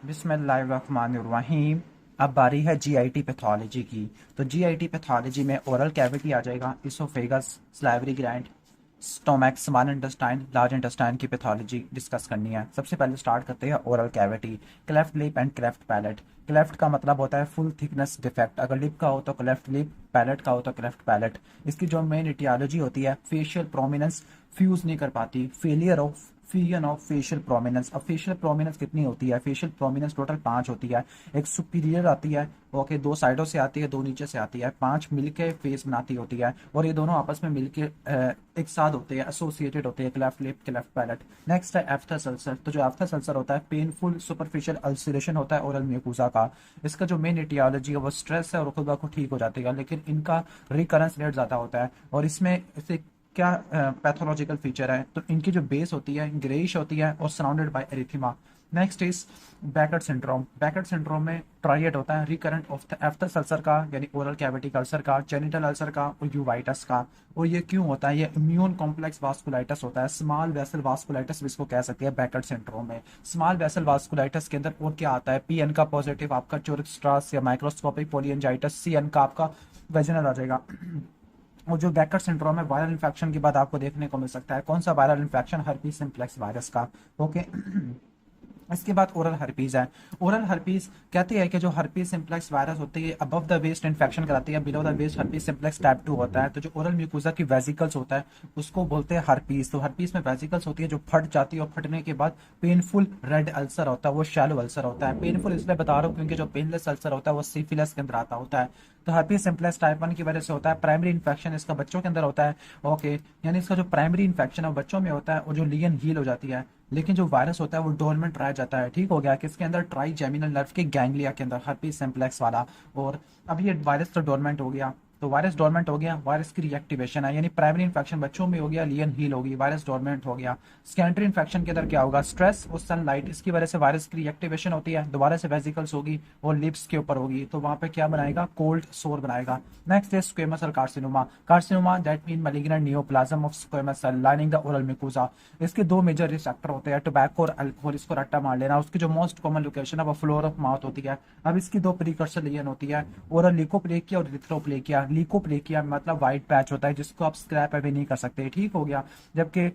बिस्मिल्लाहिर्रहमानिर्रहीम। अब बारी है जीआईटी पैथोलॉजी की। तो जीआईटी पैथोलॉजी में ओरल कैविटी आ जाएगा, oesophagus, salivary gland, stomach, small intestine, large intestine की पैथोलॉजी डिस्कस करनी है। सबसे पहले स्टार्ट करते हैं oral cavity. Cleft lip and cleft palate. Cleft का मतलब होता है फुल थिकनेस डिफेक्ट, अगर लिप का हो तो क्लेफ्ट लिप, पैलेट का हो तो क्लेफ्ट पैलेट। इसकी जो मेन इटियोलॉजी होती है, फेशियल प्रोमिनेंस फ्यूज नहीं कर पाती, failure of fission of facial prominence. अब फेशियल प्रोमिनेंस कितनी होती है? फेशियल प्रोमिनेंस टोटल 5 होती है। एक सुपीरियर आती है, ओके, 2 साइडों से आती है, 2 नीचे से आती है, 5 मिलके फेस बनाती होती है और ये दोनों आपस में मिलके एक साथ होते हैं, एसोसिएटेड होते हैं, cleft lip cleft palate. Next है एफ्थस अल्सर। तो जो एफ्थस अल्सर होता है, पेनफुल सुपरफिशियल अल्सरेशन होता है ओरल म्यूकोसा का। इसका जो मेन एटियोलॉजी है वो स्ट्रेस है और खुद ब खुद ठीक हो जाती है, लेकिन इनका रिकरेंस रेट ज़्यादा होता है। और इसमें इसे क्या पैथोलॉजिकल फीचर है, तो इनकी जो बेस होती है ग्रेइश होती है और surrounded by erythema. Next is बैकर्ड सिंड्रोम। बैकर्ड सिंड्रोम में ट्राइएड होता है, रिकरेंट ऑफ एफ्थस अल्सर का यानी ओरल कैविटी अल्सर का, जेनिटल अल्सर का और यूवाइटस का। और ये क्यों होता है? ये इम्यून कॉम्प्लेक्स वास्कुलाइटिस होता है, स्मॉल वेसल वास्कुलाइटिस भी इसको कह सकते हैं बैकर्ड सिंड्रोम में। स्मॉल वेसल वास्कुलाइटिस के अंदर और क्या आता है? पीएन का पॉजिटिव आपका चोरिक या माइक्रोस्कोपिक पोलियंजाइटिस, सीएन का आपका वेजिनल आ जाएगा। और जो बैकर सिंड्रोम है, वायरल इन्फेक्शन के बाद आपको देखने को मिल सकता है। कौन सा viral infection? Herpes simplex virus का। ओके। इसके बाद ओरल हर्पीज है। ओरल हर्पीज कहती है कि जो हर्पीज सिम्प्लेक्स वायरस होती है अबव द वेस्ट इन्फेक्शन कराती है, below the waist herpes simplex type 2 होता है। तो जो ओरल म्यूकोसा की वेसिकल्स होता है उसको बोलते हैं हर्पीज। तो हर्पीज में वेसिकल्स होती है जो फट जाती है और फटने के बाद पेनफुल रेड अल्सर होता है, वो शैलो अल्सर होता है। पेनफुल इसलिए बता रहा हूँ क्योंकि जो पेनलेस अल्सर होता है वो सिफिलिस के अंदर आता होता है। तो हर्पीज सिम्प्लेक्स टाइप 1 की वजह से होता है। प्राइमरी इन्फेक्शन इसका बच्चों के अंदर होता है, ओके, यानी इसका जो प्राइमरी इन्फेक्शन है वो बच्चों में होता है और जो लीगन हील हो जाती है, लेकिन जो वायरस होता है वो डोरमेंट रह जाता है। ठीक हो गया? किसके अंदर? ट्राइजेमिनल नर्व के गैंग्लिया के अंदर, हर्पीज सिम्प्लेक्स वाला। और अब ये वायरस तो डोरमेंट हो गया, तो वायरस डोरमेंट हो गया, वायरस की रिएक्टिवेशन है, यानी प्राइमरी इन्फेक्शन बच्चों में हो गया, लीगन हील होगी, वायरस डोरमेंट हो गया। सेकेंडरी इन्फेक्शन के अंदर क्या होगा? स्ट्रेस और सनलाइट, इसकी वजह से वायरस की रिएक्टिवेशन होती है, दोबारा से वेसिकल्स होगी और लिप्स के ऊपर होगी, तो वहां पे क्या बनाएगा? कोल्ड सोर बनाएगा। नेक्स्ट है squamous cell carcinoma. Carcinoma that mean malignant neoplasm of squamous cell lining the oral mucosa. इसके 2 मेजर रिसेप्टर होते हैं, टोबैको और अल्कोहल, इसको रट्टा मार लेना। उसकी जो मोस्ट कॉमन लोकेशन है वो फ्लोर ऑफ माउथ होती है। अब इसकी 2 प्रीकर्सर लीजन होती है, ओरल ल्यूकोप्लेकिया और इरिथ्रोप्लेकिया। ल्यूकोप्लेकिया मतलब व्हाइट पैच होता है जिसको आप स्क्रैप अभी नहीं कर सकते। ठीक हो गया? जबकि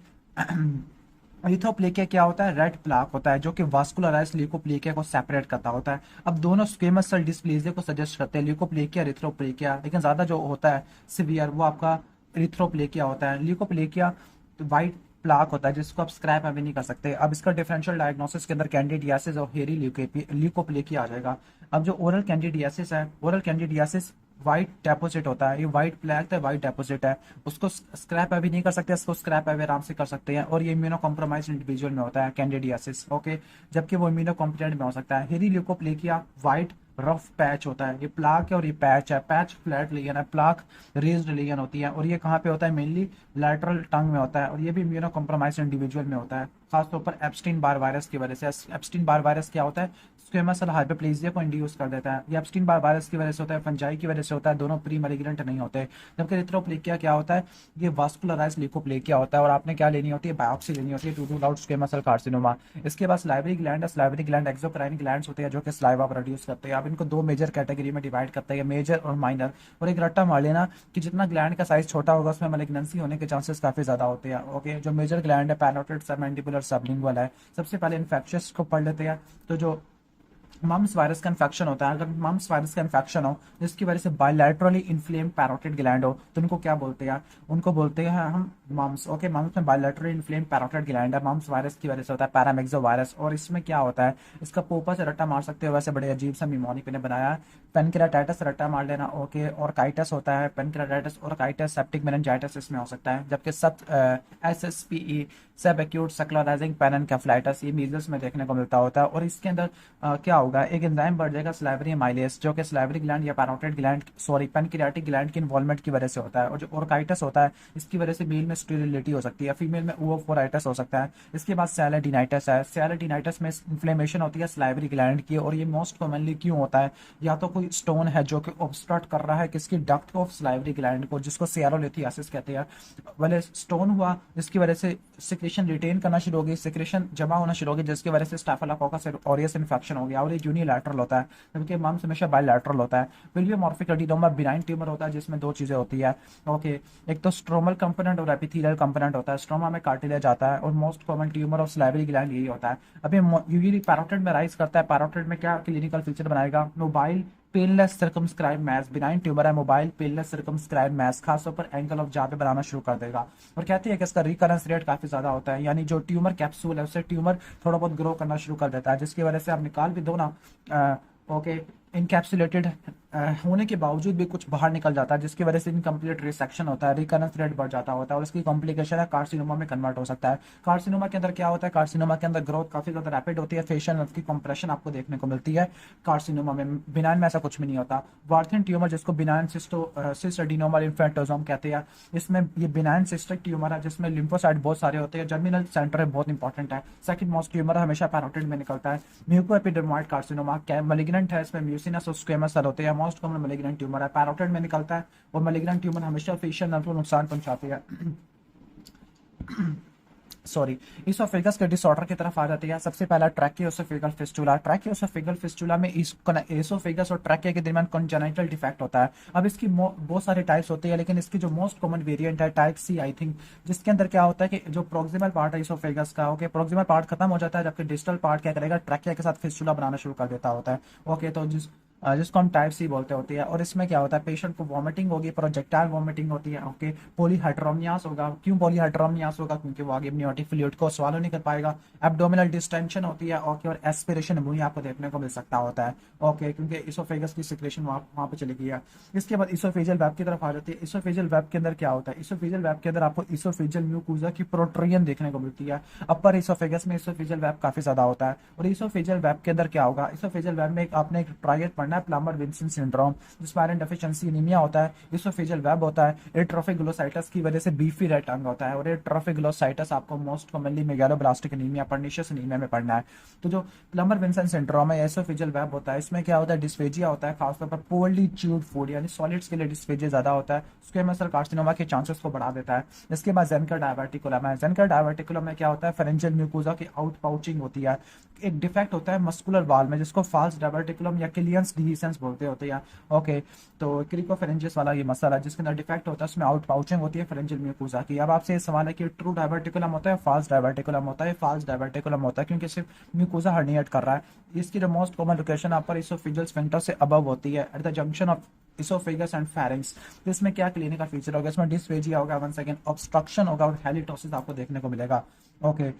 इरिथ्रोप्लेकिया क्या होता है? रेड प्लाक होता है जो कि वास्कुलराइज्ड ल्यूकोप्लेकिया को सेपरेट करता होता है। अब दोनों स्क्वेमस सेल डिस्प्लेसिया को सजेस्ट करते हैं, ल्यूकोप्लेकिया, इरिथ्रोप्लेकिया, लेकिन ज्यादा जो होता है सिवियर वो आपका इरिथ्रोप्लेकिया होता है। ल्यूकोप्लेकिया व्हाइट प्लाक होता है जिसको आप स्क्रैप अभी नहीं कर सकते। अब इसका डिफरेंशियल डायग्नोसिस के अंदर कैंडिडियासिस और हेरी ल्यूकोप्लेकिया आ जाएगा। अब जो ओरल कैंडिडियासिस है, ओरल कैंडिडियासिस व्हाइट डेपोजिट होता है, ये व्हाइट प्लैक है, व्हाइट डेपोजिट है, उसको स्क्रैप अभी नहीं कर सकते, इसको स्क्रैप अभी आराम से कर सकते हैं। और ये इम्यूनो कॉम्प्रोमाइज इंडिविजुअल में होता है कैंडिडियासिस, ओके, जबकि वो इम्यूनो कॉम्पिटेंट में हो सकता है। हेरी ल्यूकोप्लेकिया व्हाइट रफ पैच होता है, ये प्लाक है और ये पैच है। पैच फ्लैट लीजन है, प्लाक रेज्ड लीजन होती है। और ये कहाँ पे होता है? मेनली लैटरल टंग में होता है और ये भी इम्यूनो कॉम्प्रोमाइज इंडिविजुअल में होता है, खासतौर पर एप्स्टीन बार वायरस की वजह से। एप्स्टीन बार वायरस क्या होता है? स्क्वेमस सेल हाइपरप्लेजिया को इंड्यूस कर देता है। ये एप्स्टीन बार वायरस की वजह से होता है, फंजाई की वजह से होता है, दोनों प्री मैलिग्नेंट नहीं होते। जबकि इरिथ्रोप्लेकिया क्या होता है? ये वास्कुलराइज्ड ल्यूकोप्लेकिया होता है और आपने क्या लेनी होती है? बायोप्सी लेनी होती है to rule out squamous cell carcinoma. इसके बाद स्लाइवरी ग्लैंड है, स्लाइवरी ग्लैंड एक्सोक्राइन ग्लैंड्स होते हैं जो कि स्लाइवा प्रोड्यूस करते हैं। आप इनको 2 मेजर कैटेगरी में डिवाइड करते हैं, मेजर और माइनर। और एक रट्टा मार लेना कि जितना ग्लैंड का साइज छोटा होगा उसमें मैलिग्नेंसी होने के चांसेस काफी ज्यादा होते हैं, ओके। जो मेजर ग्लैंड है पैरोटिड, सबमैंडिबुलर, सबलिंगुअल है। सबसे पहले इन्फेक्शियस को पढ़ लेते हैं। तो जो मम्स वायरस का इन्फेक्शन होता है, अगर मम्स वायरस का इन्फेक्शन हो जिसकी वजह से बायलैटरली इन्फ्लेम पैरोटिड ग्लैंड हो तो उनको क्या बोलते हैं? उनको बोलते हैं हम मम्स, ओके। मम्स में बायलैटरली इन्फ्लेम पैरोटिड ग्लैंड है, मम्स वायरस की वजह से होता है, पैरामेक्सो वायरस। और इसमें क्या होता है? इसका पोपा से रट्टा मार सकते हो, वैसे बड़े अजीब सा मिमोनिक ने बनाया है। पेनक्रेटाइटिस रट्टा मार लेना, ओके। और काइटस होता है, पेनक्रेटाइटिस और काइटस, सेप्टिक मेनिंजाइटिस इसमें हो सकता है। जबकि सब SSPE, सब एक्यूट स्क्लेरोसिस पेनिनकेफलाइटिस, ये मीजल्स में देखने को मिलता होता है। और इसके अंदर क्या होगा? होगा, एक एंजाइम बढ़ जाएगा स्लाइवरी माइलेज, जो कि स्लाइवरी ग्लैंड या parotid gland sorry pancreatic gland की इन्वॉल्वमेंट की वजह से होता है। और जो ओरकाइटिस होता है इसकी वजह से मेल में स्टेरिलिटी हो सकती है, फीमेल में ओवोफोराइटिस हो सकता है। इसके बाद सैलेडिनाइटिस है, सैलेडिनाइटिस में इन्फ्लेमेशन होती है स्लाइवरी ग्लैंड की, और ये मोस्ट कॉमनली क्यों होता है, या तो कोई स्टोन है जो कि ऑब्स्ट्रक्ट कर रहा है किसकी डक्ट ऑफ स्लाइवरी ग्लैंड को, जिसको सेरोलिथियासिस कहते हैं। वाले स्टोन हुआ जिसकी वजह से सिक्रेशन रिटेन करना शुरू होगी, सिक्रेशन जमा होना शुरू होगी, जिसकी वजह से स्टाफिलोकोकस ऑरियस इन्फेक्शन हो गया, और ये यूनिलैटरल होता है, जबकि मम्स हमेशा बायलैटरल होता है। विलियमॉर्फिक एडिनोमा बिनाइन ट्यूमर होता है जिसमें दो चीजें होती है, ओके, एक तो स्ट्रोमल कंपोनेंट और एपिथेलियल कंपोनेंट होता है। स्ट्रोमा में कार्टिलेज आता है, और most common tumour of salivary gland यही होता है। अभी यूजुअली पैरोटिड में राइज करता है। पैरोटिड में क्या क्लिनिकल फीचर बनाएगा, mobile painless circumscribe mass, benign tumour है, मोबाइल पेनलेस सर्कमस्क्राइब मैस, खासतौर पर एंगल ऑफ जहाँ पे बनाना शुरू कर देगा। और कहते हैं कि इसका रिकरेंस रेट काफी ज्यादा होता है, यानी जो ट्यूमर कैप्सूल है उससे ट्यूमर थोड़ा बहुत ग्रो करना शुरू कर देता है, जिसकी वजह से आप निकाल भी दो ना, ओके, इनकैप्सुलेटेड होने के बावजूद भी कुछ बाहर निकल जाता है, जिसकी वजह से इनकम्प्लीट रिसेक्शन होता है, रिकरेंस रेट बढ़ जाता होता है, और इसकी कॉम्प्लिकेशन है कार्सिनोमा में कन्वर्ट हो सकता है। कार्सिनोमा के अंदर क्या होता है, कार्सिनोमा के अंदर ग्रोथ काफी ज्यादा रैपिड होती है, फेशियल नर्व की कंप्रेशन आपको देखने को मिलती है कार्सिनोमा में। बिनाइन में ऐसा कुछ भी नहीं होता। वार्थिन ट्यूमर, जिसको बिनाइन सिस्ट एडिनोमा लिम्फेटोसोम कहते हैं, इसमें ये बिनाइन सिस्टिक ट्यूमर है जिसमें लिम्फोसाइट बहुत सारे होते हैं, जर्मिनल सेंटर बहुत इंपॉर्टेंट है। सेकंड मोस्ट ट्यूमर हमेशा पैरोटिड में निकलता है। म्यूकोएपिडर्मोइड कार्सिनोमा मलिग्नेंट है, इसमें म्यूसिनस और स्क्वेमस सेल होते हैं, मोस्ट कॉमन मलिग्नेंट ट्यूमर है, पैरोटिड में निकलता है। और मलिग्नेंट ट्यूमर हमेशा फेशियल नर्व को नुकसान पहुंचाती है। सॉरी, इसोफेगस के डिसऑर्डर की तरफ आ जाती है। सबसे पहला ट्रैकियोसोफेगल फिस्टुला। ट्रैकियोसोफेगल फिस्टुला में एसोफेगस और ट्रैकिया के दरमियान कंजेनिटल डिफेक्ट होता है। अब इसकी बहुत सारे टाइप्स होते हैं, लेकिन इसकी जो मोस्ट कॉमन वेरिएंट है टाइप सी आई थिंक, जिसके अंदर क्या होता है कि जो प्रोक्सिमल पार्ट है इसोफेगस का, ओके, प्रोक्सिमल पार्ट खत्म हो जाता है, जबकि डिस्टल पार्ट क्या करेगा, ट्रैकिया के साथ फिस्टुला बनाना शुरू कर देता होता है, ओके। तो जिसको हम टाइप सी बोलते होती है। और इसमें क्या होता है, पेशेंट को वॉमिटिंग होगी, प्रोजेक्टाइल वॉमिटिंग होती है, ओके, पॉलीहाइड्रोमियास होगा। क्यों पॉलीहाइड्रोमियास होगा, क्योंकि वो आगे amniotic फ्लूइड को स्वालो नहीं कर पाएगा। एब्डोमिनल डिस्टेंशन होती है, ओके, और एस्पिरेशन निमोनिया आपको देखने को मिल सकता होता है, ओके, क्योंकि इसोफेगस की सिक्रेशन वहां पे चली गई है। इसके बाद इसोफेजियल वेब की तरफ आ जाती है। इसोफेजियल वेब के अंदर क्या होता है, इसोफेजियल वेब के अंदर आपको इसोफेजियल म्यूकोजा की प्रोट्रियन देखने को मिलती है। अपर इसोफेगस में इसोफेजियल वेब काफी ज्यादा होता है। और इसोफेजियल वेब के अंदर क्या होगा, इसोफेजियल वेब में आपने एक ट्रायड पढ़ना है, प्लम्बर विंसन सिंड्रोम, जिसमें आयरन डेफिशिएंसी एनीमिया होता है, इसोफेजियल वेब होता है। एट्रोफिक ग्लोसाइटस की वजह से बीफी रेड टंग होता है, और एट्रोफिक ग्लोसाइटस आपको most commonly megaloblastic anaemia, pernicious anaemia में पढ़ना है। तो जो प्लम्बर विंसन सिंड्रोम है, इसोफेजियल वेब होता है, इसमें क्या होता है, डिस्फेजिया होता है, खासतौर पर पोरली च्यूड फूड यानी सॉलिड्स के लिए डिस्फेजिया ज्यादा होता है, स्क्वेमस सेल कार्सिनोमा के चांसेस को बढ़ा देता है। इसके बाद ज़ेनकर डायवर्टिकुलम है। ज़ेनकर डायवर्टिकुलम में क्या होता है, फेरेंजियल म्यूकोजा की आउट पाउचिंग होती है। एक डिफेक्ट होता है मस्कुलर वाल में, जिसको फाल्स डायवर्टिकुलम या किलियंस डिहिसेंस बोलते होते हैं, ओके। तो क्रिकोफेरेंजियस वाला ये मसला है जिसके अंदर डिफेक्ट होता है, उसमें आउट पाउचिंग होती है फेरेंजियल म्यूकोजा की। अब आपसे ये सवाल है कि ट्रू डायवर्टिकुलम होता है, फाल्स डायवर्टिकुलम होता है। फाल्स डायवर्टिकुलम होता है क्योंकि सिर्फ म्यूकोजा हर्निएट कर रहा है। इसकी जो मोस्ट कॉमन लोकेशन अपर इसोफेजियल स्फिंक्टर से अबव होती है, at the junction of oesophagus and pharynx. तो इसमें क्या क्लिनिकल फीचर होगा, इसमें डिस्फेजिया होगा, वन सेकंड, ऑब्स्ट्रक्शन होगा, और हेलिटोसिस आपको देखने को मिलेगा, ओके।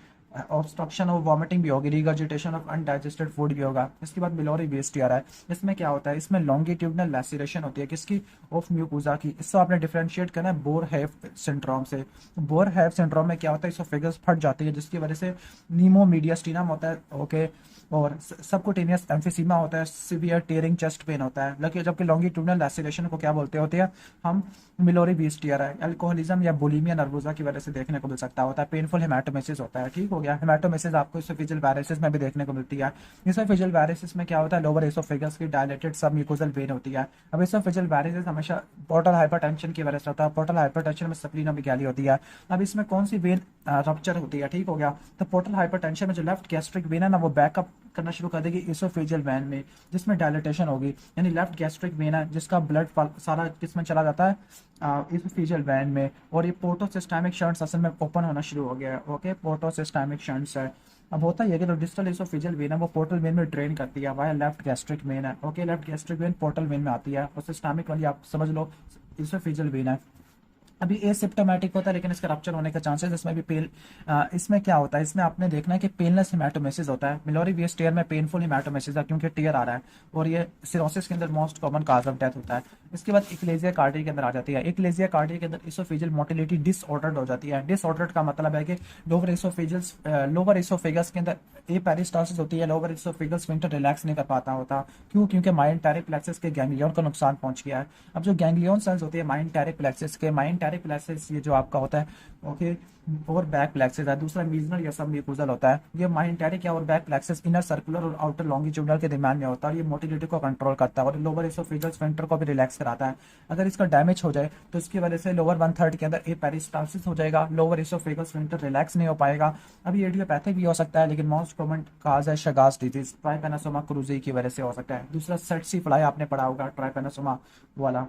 ऑब्स्ट्रक्शन और वॉमिटिंग भी होगी, रिगर्जिटेशन ऑफ अनडाइजेस्टेड फूड भी होगा। इसके बाद बिलोरी वेस्ट आ रहा है। इसमें क्या होता है, इसमें लॉन्गिट्यूडनल लैसिरेशन होती है, किसकी, ऑफ म्यूकोजा की। इससे आपने डिफरेंशिएट करना है बोर हैफ सिंड्रोम से। बोर हैफ सिंड्रोम में क्या होता है, इसोफेगस फट जाती है, जिसकी वजह से नीमोमीडियास्टिनम होता है, ओके, और सबकुटेनियस एम्फिसीमा होता है, सिवियर टेयरिंग चेस्ट पेन होता है। लेकिन जबकि लॉन्गिट्यूडनल लैसिरेशन को क्या बोलते होते हैं हम, मिलोरी वेस्टियर है। अल्कोहलिज्म या बुलिमिया नर्वोजा की वजह से देखने को मिल सकता होता है। पेनफुल हेमाटोमेसिस होता है, ठीक हो गया। हेमाटोमेसिस आपको इसोफेजियल वायरसिस में भी देखने को मिलती है। इसोफेजियल वायरसिस में क्या होता है, लोअर इसोफेगस की डायलेटेड सब म्यूकोजल वेन होती है। अब इसोफेजियल वायरसिस हमेशा पोर्टल हाइपरटेंशन की वजह से होता है। पोर्टल हाइपरटेंशन में स्प्लीनोमेगाली होती है। अब इसमें कौन सी वेन रप्चर होती है, ठीक हो गया। तो पोर्टल हाइपरटेंशन में जो लेफ्ट गैस्ट्रिक वेन है ना, वो बैकअप करना शुरू कर देगी इसोफेजियल वेन में, जिसमें डायलेटेशन होगी, यानी लेफ्ट गैस्ट्रिक वेन है जिसका ब्लड सारा किसमें चला जाता है, इसोफेजियल वेन में। और ये पोर्टोसिस्टेमिक शंट्स असल में ओपन होना शुरू हो गया है, ओके, पोर्टोसिस्टेमिक शंट्स है। अब होता है कि जो डिस्टल इसोफेजियल वेन है वो पोर्टल वेन में ड्रेन करती है, वाया लेफ्ट गैस्ट्रिक वेन है, okay. Left gastric when portal vein में आती है, और सिस्टेमिक वाली आप समझ लो इसोफेजियल वेन है। अभी एसिम्प्टोमेटिक होता है लेकिन इसका रप्चर होने का चांसेस, इसमें भी पेल इसमें क्या होता है, इसमें आपने देखना है कि पेनलेस हेमाटोमेसिस होता है। मिलोरी वेस्ट टीयर में पेनफुल हेमाटोमेसिस है क्योंकि टीयर आ रहा है, और ये सिरोसिस के अंदर most common cause of death होता है। इसके बाद इक्लेजिया कार्डिया के अंदर आ जाती है। इक्लेजिया कार्डिया के अंदर इसोफेजियल मोटिलिटी डिसऑर्डर्ड हो जाती है। डिसऑर्डर्ड का मतलब है कि लोअर इसोफेगस के अंदर ए पेरिस्टालसिस होती है, लोअर इसोफेगस स्फिंक्टर रिलैक्स नहीं कर पाता होता। क्यों? क्योंकि माइंड प्लेक्सस के गैंग्लियन को नुकसान पहुंच गया है। अब जो गैंग्लियन सेल्स होती है माइंड प्लेक्सस के, माइंड प्लेक्सस ये जो आपका होता है, ओके, और बैक प्लेक्सस है। दूसरा मीजनल या सबम्यूकोजल होता है। ये माइंड या और बैक प्लेक्सस इनर सर्कुलर और आउटर लॉन्गिट्यूडनल के दरमियान में होता है, और ये मोटिलिटी को कंट्रोल करता है और लोअर इसोफेजियल स्फिंक्टर को भी रिलैक्स कराता है। अगर इसका डैमेज हो जाए तो इसकी वजह से लोअर वन थर्ड के अंदर ए पेरिस्टालसिस हो जाएगा, लोअर इसोफेजियल स्फिंक्टर रिलैक्स नहीं हो पाएगा। अभी एडियोपैथिक भी हो सकता है लेकिन मोस्ट कॉमन काज है शगास डिजीज, ट्राइपेनोसोमा क्रूजी की वजह से हो सकता है। दूसरा सेट्सी फ्लाई आपने पढ़ा होगा, ट्राइपेनोसोमा वाला।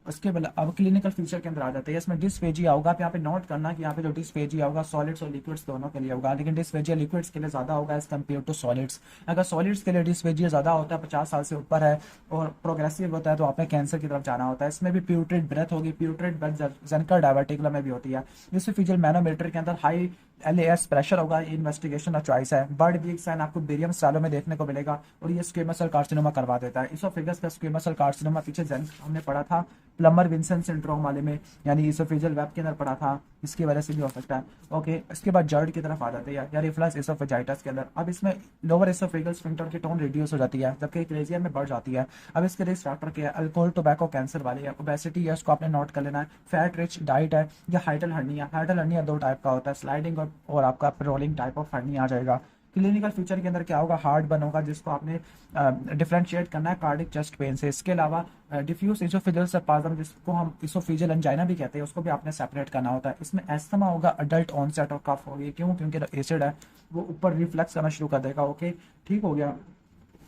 उसके बाद अब क्लिनिकल फीचर के अंदर आ जाते हैं। इसमें डिस्फेजिया होगा। आप यहाँ पे नोट करना कि यहाँ पे जो डिस्फेजिया होगा सॉलिड्स और लिक्विड्स दोनों के लिए होगा, लेकिन डिस्फेजिया लिक्विड्स के लिए ज्यादा होगा एज कम्पेयर टू सॉलिड्स। अगर सॉलिड्स के लिए डिस्फेजिया ज्यादा होता है, 50 साल से ऊपर है और प्रोग्रेसिव होता है, तो आपने कैंसर की तरफ जाना होता है। इसमें भी प्यूट्रेट ब्रेथ होगी। प्यूट्रेट ब्रेथ जेनकर डायवर्टिकुलम में भी होती है। डिस्फेजियल मैनोमीटर के अंदर हाई LAS प्रेशर होगा। ये इन्वेस्टिगेशन का चॉइस है। बर्ड वीक साइन आपको बेरियम स्टाइलों में देखने को मिलेगा, और ये स्क्वेमस सेल कार्सिनोमा करवा देता है। इसोफेगस का स्क्वेमस सेल कार्सिनोमा पीछे हमने पढ़ा था प्लमर विंसन सिंड्रोम वाले में, यानी इसोफेजियल वेब के अंदर पढ़ा था, इसकी वजह से भी हो सकता है। ओके, इसके बाद जर्ड की तरफ आ जाते हैं या रिफ्लक्स इसोफेजाइटिस के अंदर। अब इसमें लोअर इसोफेगल स्फिंक्टर की टोन रिड्यूस हो जाती है जबकि इक्लेजिया में बढ़ जाती है। अब इसके रिस्क फैक्टर क्या है? अल्कोहल, टोबैको, कैंसर वाले है, ओबेसिटी है, उसको आपने नोट कर लेना है। फैट रिच डाइट है, या हाइडल हर्निया। हाइडल हर्निया दो टाइप का होता है, स्लाइडिंग और आपका रोलिंग टाइप ऑफ हर्निया आ जाएगा। क्लिनिकल फीचर के अंदर क्या होगा? हार्ट बर्न होगा जिसको आपने डिफरेंशिएट करना है कार्डिक चेस्ट पेन से। इसके अलावा डिफ्यूज इसोफेजियल स्पाज्म जिसको हम इसोफेजियल एंजाइना भी कहते हैं, उसको भी आपने सेपरेट करना होता है। इसमें एस्थमा होगा, अडल्ट ऑनसेट और कफ होगी। क्यों? क्योंकि एसिड है वो ऊपर रिफ्लेक्स करना शुरू कर देगा। ओके, ठीक हो गया।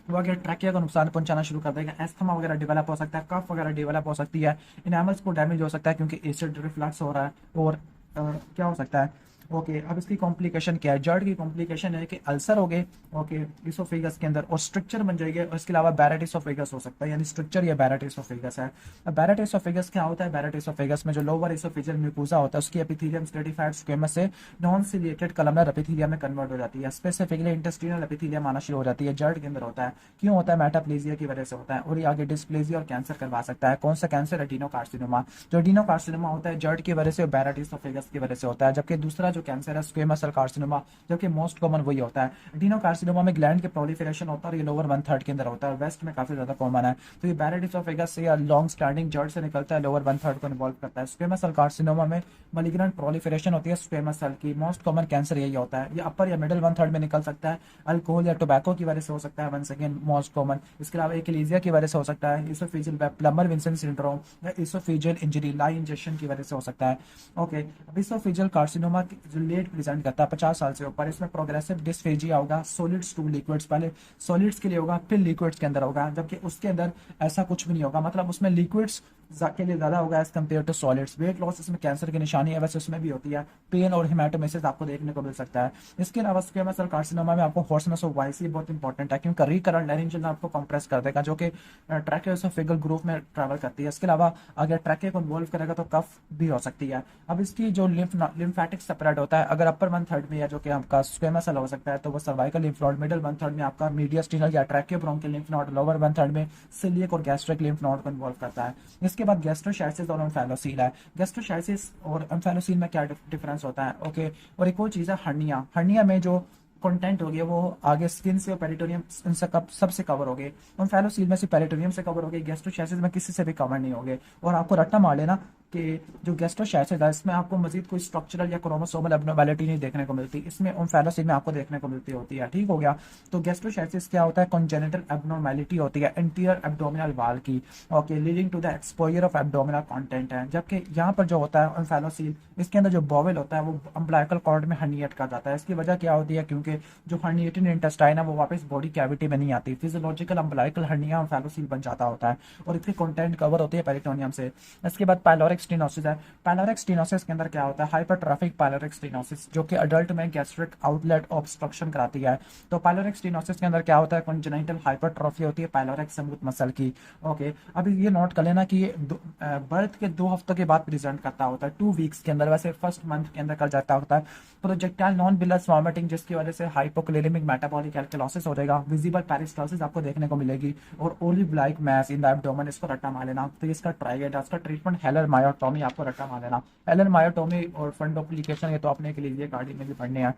वो अगर ट्रैकिया को नुकसान पहुंचाना शुरू कर देगा, एस्थमा वगैरह डेवलप हो सकता है, कफ वगैरह डेवलप हो सकती है, इनेमल्स को डैमेज हो सकता है क्योंकि एसिड रिफ्लक्स हो रहा है। और क्या हो सकता है? ओके, अब इसकी कॉम्प्लिकेशन क्या है? जर्ड की कॉम्प्लिकेशन है कि अल्सर हो गए, ओके, इसोफेगस के अंदर, और स्ट्रक्चर बन जाएगी। और इसके अलावा बैरेट इसोफेगस हो सकता है, यानी स्ट्रक्चर या बैरेट इसोफेगस है। अब बैरेट इसोफेगस क्या होता है? बैरेट इसोफेगस में जो लोअर इसोफेजियल म्यूकोसा होता है उसकी एपिथेलियम स्ट्रेटिफाइड स्क्वेमस से नॉन सिलिएटेड कलमनर एपिथेलियम में कन्वर्ट हो जाती है। स्पेसिफिकली इंटेस्टिनल एपिथेलियम आना शुरू हो जाती है। जर्ड के अंदर होता है। क्यों होता है? मेटाप्लेजिया की वजह से होता है, और ये आगे डिस्प्लेजिया और कैंसर करवा सकता है। कौन सा कैंसर? एडिनोकार्सिनोमा। जो एडिनोकार्सिनोमा होता है जर्ड की वजह से, बैरेट इसोफेगस की वजह से होता है। जबकि दूसरा जो कैंसर है स्क्वेमस सेल कार्सिनोमा, जबकि मोस्ट कॉमन वही होता है। एडिनोकार्सिनोमा में ग्लैंड के प्रोलिफरेशन होता है और ये लोअर वन थर्ड के अंदर होता है, वेस्ट में काफी ज्यादा कॉमन है। तो ये बैरेट इसोफेगस से या लॉन्ग स्टैंडिंग जर्ड से निकलता है, लोअर वन थर्ड को इन्वॉल्व करता है। स्क्वेमस सेल कार्सिनोमा में मलिग्नेंट प्रोलिफरेशन होती है स्क्वेमस सेल की। मोस्ट कॉमन कैंसर यही होता है। ये अपर या मिडिल वन थर्ड में निकल सकता है। अल्कोहल या टोबैको की वजह से हो सकता है, वन सेकेंड मोस्ट कॉमन। इसके अलावा एकिलीजिया की वजह से हो सकता है, इसोफेजियल प्लमर विंसन सिंड्रोम या इसोफेजियल इंजरी लाई इंजेक्शन की वजह से हो सकता है। ओके, अब इसोफेजियल कार्सिनोमा जो लेट प्रेजेंट करता है 50 साल से ऊपर, इसमें प्रोग्रेसिव डिस्फेजिया होगा, सॉलिड्स टू लिक्विड्स, पहले सॉलिड्स के लिए होगा फिर लिक्विड्स के अंदर होगा, जबकि उसके अंदर ऐसा कुछ भी नहीं होगा। मतलब उसमें लिक्विड्स के लिए ज्यादा होगा as compare to solids. Weight loss इसमें कैंसर की निशानी है, वैसे उसमें भी होती है। पेन और हेमाटोमेसिस आपको देखने को मिल सकता है। इसके अलावा स्क्वेमस सेल कार्सिनोमा में आपको हॉर्सनेस ऑफ वॉइस बहुत इंपॉर्टेंट है क्योंकि रिकरेंट लैरिंजियल आपको कंप्रेस कर देगा, जो कि ट्रैकेओसोफेगल ग्रुप में ट्रैवल करती है। इसके अलावा अगर ट्रैके को इन्वॉल्व करेगा तो कफ भी हो सकती है। अब इसकी जो लिम्फेटिक सेपरेट होता है, अगर अपर वन थर्ड में या जो कि आपका स्क्वेमस सेल हो सकता है तो वो cervical lymph node, middle one third में आपका मीडियस्टिनल या tracheobronchial lymph node, lower one third में सिलियक और गैस्ट्रिक लिम्फ नोड को इन्वॉल्व करता है। इसके बाद गैस्ट्रोशाइसिस और एम्फैलोसील है। गैस्ट्रोशाइसिस और एम्फैलोसील में क्या डिफरेंस होता है? ओके, और एक और चीज है हर्निया। हर्निया में जो कंटेंट हो गया वो आगे स्किन से और पेरिटोनियम इनसे सबसे कवर हो गए। एम्फैलोसील में से पेरिटोनियम से कवर हो गए, गैस्ट्रोशाइसिस में किसी से भी कवर नहीं हो गए। और आपको रट्टा मार लेना कि जो गैस्ट्रोशाइसिस है इसमें आपको मजीद कोई स्ट्रक्चरल या क्रोमोसोमल एब्नॉर्मैलिटी नहीं देखने को मिलती, इसमें एम्फैलोसील में आपको देखने को मिलती होती है। ठीक हो गया। तो गैस्ट्रोशाइसिस क्या होता है? कॉन्जेनिटल एब्नॉर्मैलिटी होती है एंटीरियर एब्डोमिनल वाल की, okay, leading to the exposure of abdominal content है। जबकि यहाँ पर जो होता है एम्फैलोसील, इसके अंदर जो बॉवेल होता है वो अम्बिलिकल कॉर्ड में हर्निएट कर जाता है। इसकी वजह क्या होती है? क्योंकि जो हर्निएटेड इंटेस्टाइन है वो वापस बॉडी कैविटी में नहीं आती, फिजियोलॉजिकल अम्बिलिकल हर्निया एम्फैलोसील बन जाता होता है और इसके कंटेंट कवर होती है पेरिटोनियम से। इसके बाद पाइलोरिक पायलोरिक स्टेनोसिस है। पायलोरिक स्टेनोसिस के अंदर क्या होता है, हाइपरट्रॉफिक पायलोरिक स्टेनोसिस, जो कि अडल्ट में गैस्ट्रिक आउटलेट ऑब्स्ट्रक्शन कराती है। तो पायलोरिक स्टेनोसिस के अंदर क्या होता है, कंजेनिटल हाइपरट्रॉफी होती है पायलोरिक स्मूथ मसल की। ओके, अभी ये नोट कर लेना कि ये बर्थ के 2 हफ्तों के बाद प्रेजेंट करता होता है, 2 वीक्स के अंदर, वैसे फर्स्ट मंथ के अंदर कर जाता होता है। प्रोजेक्टाइल नॉन बिलस वॉमिटिंग, जिसकी वजह से हाइपोक्लेमिक मेटाबॉलिक एल्कलोसिस हो जाएगा। विजिबल पेरिस्टाल्सिस आपको देखने को मिलेगी, और olive like mass in the abdomen, इसको रट्टा मार लेना। तो इसका ट्राइएड, इसका ट्रीटमेंट हेलर मायोटोमी, आपको रट्टा मार लेना। हेलर मायोटोमी और फंडोप्लिकेशन, ये तो अपने के लिए कार्डियो में भी पढ़ने हैं।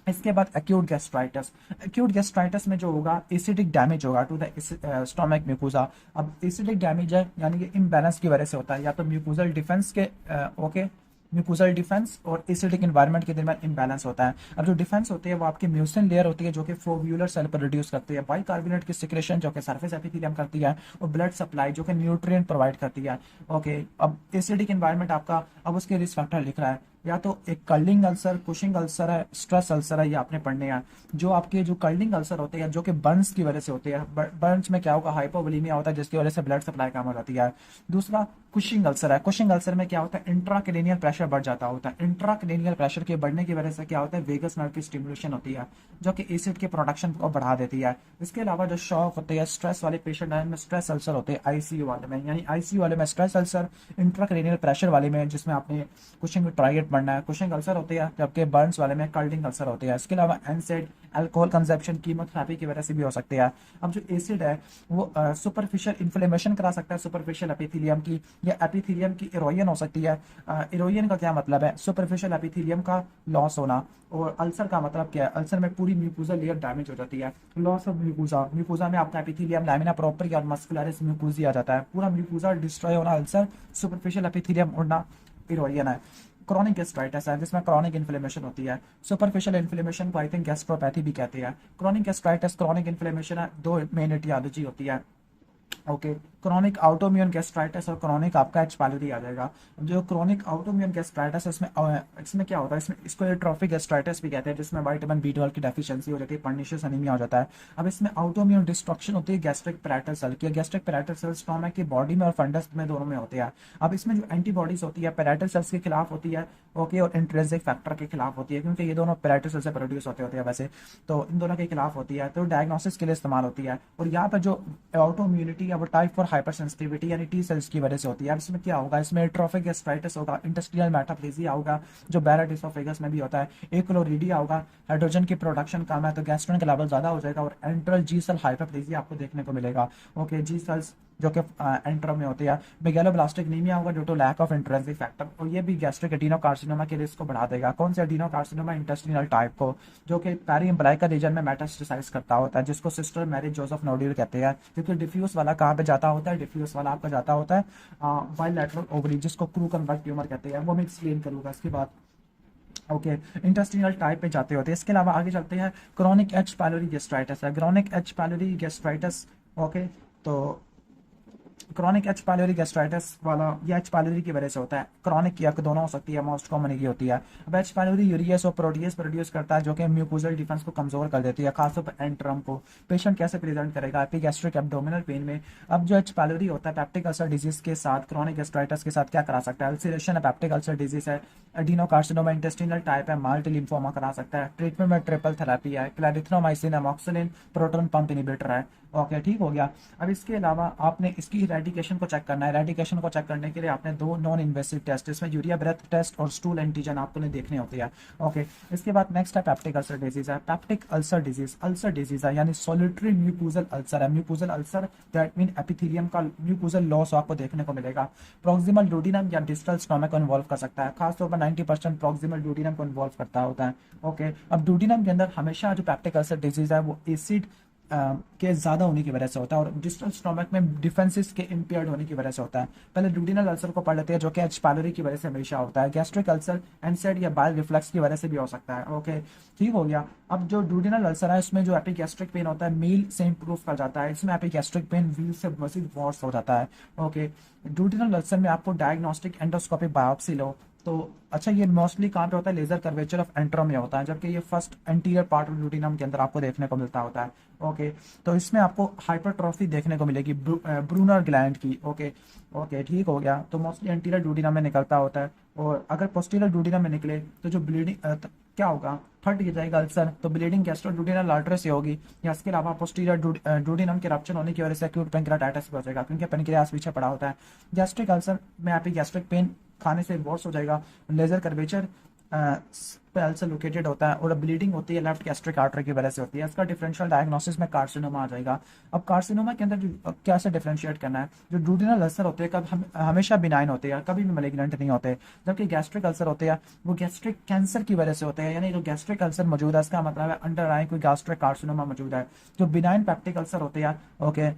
इसके बाद एक्यूट गैस्ट्राइटिस। एक्यूट गैस्ट्राइटिस में जो होगा, एसिडिक डैमेज होगा टू द स्टोमक म्यूकोसा। अब एसिडिक डैमेज है यानी कि इम्बैलेंस की वजह से होता है, या तो म्यूकोजल डिफेंस के ओके, म्यूकोजल डिफेंस और एसिडिक एनवायरनमेंट के दरमियान इम्बैलेंस होता है। अब जो डिफेंस होती है वो आपकी म्यूसिन लेयर होती है, जो कि फोव्यूलर सेल पर रिड्यूस करती है, बाइकार्बोनेट की सिक्रेशन जो कि सरफेस एपिथेलियम करती है, और ब्लड सप्लाई जो कि न्यूट्रिएंट प्रोवाइड करती है। ओके, अब एसिडिक एनवायरनमेंट आपका, अब उसके रिस्क फैक्टर लिख रहा है, या तो एक कर्लिंग अल्सर, कुशिंग अल्सर है, स्ट्रेस अल्सर है, ये आपने पढ़ने हैं। जो आपके जो कर्लिंग अल्सर होते हैं, जो कि बर्न्स की वजह से होते हैं, बर्न्स में क्या होगा, हाइपोवोलीमिया होता है, जिसकी वजह से ब्लड सप्लाई कम हो जाती है। दूसरा कुशिंग अल्सर है। कुशिंग अल्सर में क्या होता है, इंट्राक्रेनियल प्रेशर बढ़ जाता होता है। इंट्राक्रेनियल प्रेशर के बढ़ने की वजह से क्या होता है, वेगस नर्व की स्टिमुलेशन होती है, जो कि एसिड के प्रोडक्शन को बढ़ा देती है। इसके अलावा जो शॉक होते हैं, स्ट्रेस वाले पेशेंट में स्ट्रेस अल्सर होते हैं आईसीयू वाले में, यानी आईसीयू वाले में स्ट्रेस अल्सर, इंट्राक्रेनियल प्रेशर वाले में जिसमें आपने कुशिंग ट्राइएट पढ़ना है, कुशिंग अल्सर होते हैं, जबकि बर्न्स वाले में कर्लिंग अल्सर होते हैं। इसके अलावा एनसेड, अल्कोहल कंजप्शन, कीमोथेरेपी की वजह से भी हो सकते हैं। अब जो एसिड है वो सुपरफिशियल इन्फ्लेमेशन करा सकता है सुपरफिशियल एपिथेलियम की, या एपिथेलियम की इरोजन हो सकती है। इरोजन का क्या मतलब है, सुपरफिशियल एपिथेलियम का लॉस होना। और अल्सर का मतलब क्या है, अल्सर में पूरी म्यूकोसा लेयर डैमेज हो जाती है, लॉस ऑफ म्यूकोसा। म्यूकोसा में आपका एपिथेलियम, लैमिना प्रोपरी और मस्कुलरिस म्यूकोसी आ जाता है, पूरा म्यूकोसा डिस्ट्रॉय होना, अल्सर, सुपरफिशियल एपिथेलियम उड़ना, इरोजन है। क्रॉनिक गैस्ट्राइटिस है, जिसमें क्रॉनिक इन्फ्लेमेशन होती है। सुपरफिशियल इन्फ्लेमेशन को आई थिंक गैस्ट्रोपैथी भी कहते हैं। क्रॉनिक गैस्ट्राइटिस, क्रॉनिक इन्फ्लेमेशन है, 2 मेन एटियोलॉजी होती है। ओके, क्रॉनिक ऑटोइम्यून गैस्ट्राइटिस और क्रॉनिक आपका एच पायलोरी आ जाएगा। जो क्रॉनिक ऑटोइम्यून गैस्ट्राइटिस है, इसमें क्या होता है, इसमें इसको एट्रोफिक गैस्ट्राइटिस भी कहते हैं, जिसमें विटामिन B12 की डेफिशिएंसी हो जाती है, पर्निशियस एनीमिया हो जाता है। अब इसमें ऑटोइम्यून डिस्ट्रक्शन होती है गैस्ट्रिक पैरेटल सेल की। गैस्ट्रिक पैरेटल सेल स्टोमक की बॉडी में और फंडस में, दोनों में होते हैं। अब इसमें जो एंटीबॉडीज होती है पैरेटल सेल्स के खिलाफ होती है, ओके, और इंट्रिंसिक फैक्टर के खिलाफ होती है, क्योंकि ये दोनों पैरेटल सेल से प्रोड्यूस होते हैं वैसे, तो इन दोनों के खिलाफ होती है, तो डायग्नोसिस के लिए इस्तेमाल होती है। और यहाँ पर जो ऑटो इम्यूनिटी या वो टाइप 4 हाइपर सेंसिटिविटी यानी टी सेल्स की वजह से होती है। अब इसमें क्या होगा, इसमें एट्रोफिक गैस्ट्राइटिस होगा, इंटेस्टिनल मेटाप्लेजिया होगा, जो बैरेट इसोफेगस में भी होता है, एक्लोरीडिया होगा, हाइड्रोजन की प्रोडक्शन कम है तो गैस्ट्रोन का लेवल ज्यादा हो जाएगा, और एंट्रल जी सेल हाइपरप्लेजिया आपको देखने को मिलेगा। ओके, जी सेल्स जो कि एंट्रो में होती है। मेगालोब्लास्टिक नीमिया होगा due to lack of intrinsic factor, और ये भी गैस्ट्रिक एडिनोकार्सिनोमा के रिस्क को बढ़ा देगा। कौन से एडिनोकार्सिनोमा, इंटेस्टिनल टाइप को, जो कि पेरी अम्ब्लाइकल रीजन में मेटास्टेसाइज करता होता है, जिसको सिस्टर मैरी जोसेफ नोड्यूल कहते हैं। क्योंकि डिफ्यूज वाला कहाँ पे जाता होता है, डिफ्यूज वाला आपका जाता होता है बाइलैटरल ओवरी, जिसको क्रूकनबर्ग ट्यूमर कहते हैं, वो मैं एक्सप्लेन करूंगा इसके बाद। ओके, इंटेस्टिनल टाइप पे जाते होते हैं। इसके अलावा आगे चलते हैं, क्रॉनिक एच पायलोरी गैस्ट्राइटिस है। Chronic H pylori gastritis, okay, तो क्रॉनिक एच पायलोरी गैस्ट्राइटिस वाला, ये एच पायलोरी की वजह से होता है, क्रॉनिक या दोनों हो सकती है, मोस्ट कॉमन की होती है। अब एच पायलोरी यूरियस और प्रोटीएस प्रोड्यूस करता है, जो कि म्यूकोजल डिफेंस को कमजोर कर देती है, खासतौर पर एंट्रम को। पेशेंट कैसे प्रेजेंट करेगा, एपिगैस्ट्रिक एब्डोमिनल पेन में। अब जो एच पायलोरी होता है, पेप्टिक अल्सर डिजीज के साथ, क्रॉनिक गैस्ट्राइटिस के साथ क्या करा सकता है, अल्सरेशन है, पेप्टिक अल्सर डिजीज है, एडिनोकार्सिनोमा, इंटेस्टिनल टाइप है, माल्टी लिम्फोमा करा सकता है। ट्रीटमेंट में ट्रिपल थेरेपी है, क्लैरिथ्रोमाइसिन, एमॉक्सिलिन, प्रोटॉन पंप इनहिबिटर है। ओके, ठीक हो गया। अब इसके अलावा आपने इसकी रेडिकेशन को चेक करना है। रेडिकेशन को चेक करने के लिए आपने 2 नॉन इन्वेसिव टेस्ट, इसमें यूरिया ब्रेथ टेस्ट और स्टूल एंटीजन आपको देखने होते हैं। ओके, इसके बाद नेक्स्ट है पेप्टिक अल्सर डिजीज है। पेप्टिक अल्सर डिजीज है यानी सॉलिटरी म्यूकोजल अल्सर है। Mucosal ulcer that mean epithelium का म्यूकोजल लॉस आपको देखने को मिलेगा। प्रोक्सिमल डोडिनम या डिस्टल स्टोमक को इन्वॉल्व कर सकता है, खासतौर पर 90% प्रोक्सिमल डोडिनम को इन्वॉल्व करता होता है। ओके, अब डोडिनम के अंदर हमेशा जो पेप्टिक अल्सर डिजीज है वो एसिड के ज़्यादा होने की वजह से होता है, और डिस्टल स्टोमक में डिफेंसेस के इम्पेयर्ड होने की वजह से होता है। पहले डूडिनल अल्सर को पढ़ लेते हैं, जो कि एच पायलोरी की वजह से हमेशा होता है। गैस्ट्रिक अल्सर एनसेड या बाइल रिफ्लक्स की वजह से भी हो सकता है। ओके, ठीक हो गया। अब जो डूडिनल अल्सर है, इसमें जो एपिगैस्ट्रिक पेन होता है मील से इंप्रूव कर जाता है, इसमें एपिगैस्ट्रिक पेन व्हील से मजीद वर्स हो जाता है। ओके, डूडिनल अल्सर में आपको डायग्नोस्टिक एंडोस्कोपिक बायोप्सी लो, तो अच्छा, ये मोस्टली कहाँ पे होता है, लेजर कर्वेचर ऑफ एंट्रम में होता है, जबकि ये फर्स्ट एंटीरियर पार्ट ऑफ ड्यूटीनम के अंदर आपको देखने को मिलता होता है। ओके, तो इसमें आपको हाइपरट्रॉफी देखने को मिलेगी ब्रूनर ग्लैंड की। ओके, ओके ठीक हो गया। तो मोस्टली एंटीरियर ड्यूटीनम में निकलता होता है, और अगर पोस्टीरियर ड्यूटीनम में निकले तो जो ब्लीडिंग क्या होगा, फट जाएगा अल्सर, तो ब्लीडिंग गैस्ट्रोड्यूडिनल आर्टरी से होगी, या इसके अलावा पोस्टीरियर ड्यूडिनम के रप्चर होने की वजह से एक्यूट पेंक्रियाटाइटिस भी हो जाएगा, क्योंकि पेनक्रियास पीछे पड़ा होता है। गैस्ट्रिक अल्सर में आपकी गैस्ट्रिक पेन खाने से वर्स हो जाएगा, लेजर कर्वेचर पे अल्सर लोकेटेड होता है, और ब्लीडिंग होती है लेफ्ट गैस्ट्रिक आर्टरी की वजह से होती है। इसका डिफरेंशियल डायग्नोसिस में कार्सिनोमा आ जाएगा। अब कार्सिनोमा के अंदर कैसे डिफरेंशिएट करना है, जो ड्यूडिनल अल्सर होते हैं हमेशा बिनाइन होते हैं, कभी भी मैलिग्नेंट नहीं होते, जबकि गैस्ट्रिक अल्सर होते हैं वो गैस्ट्रिक कैंसर की वजह से होते हैं। यानी जो गैस्ट्रिक अल्सर मौजूद है, इसका मतलब है अंडर आई कोई गैस्ट्रिक कार्सिनोमा मौजूद है। जो बिनाइन पैप्टिक अल्सर होते हैं, ओके,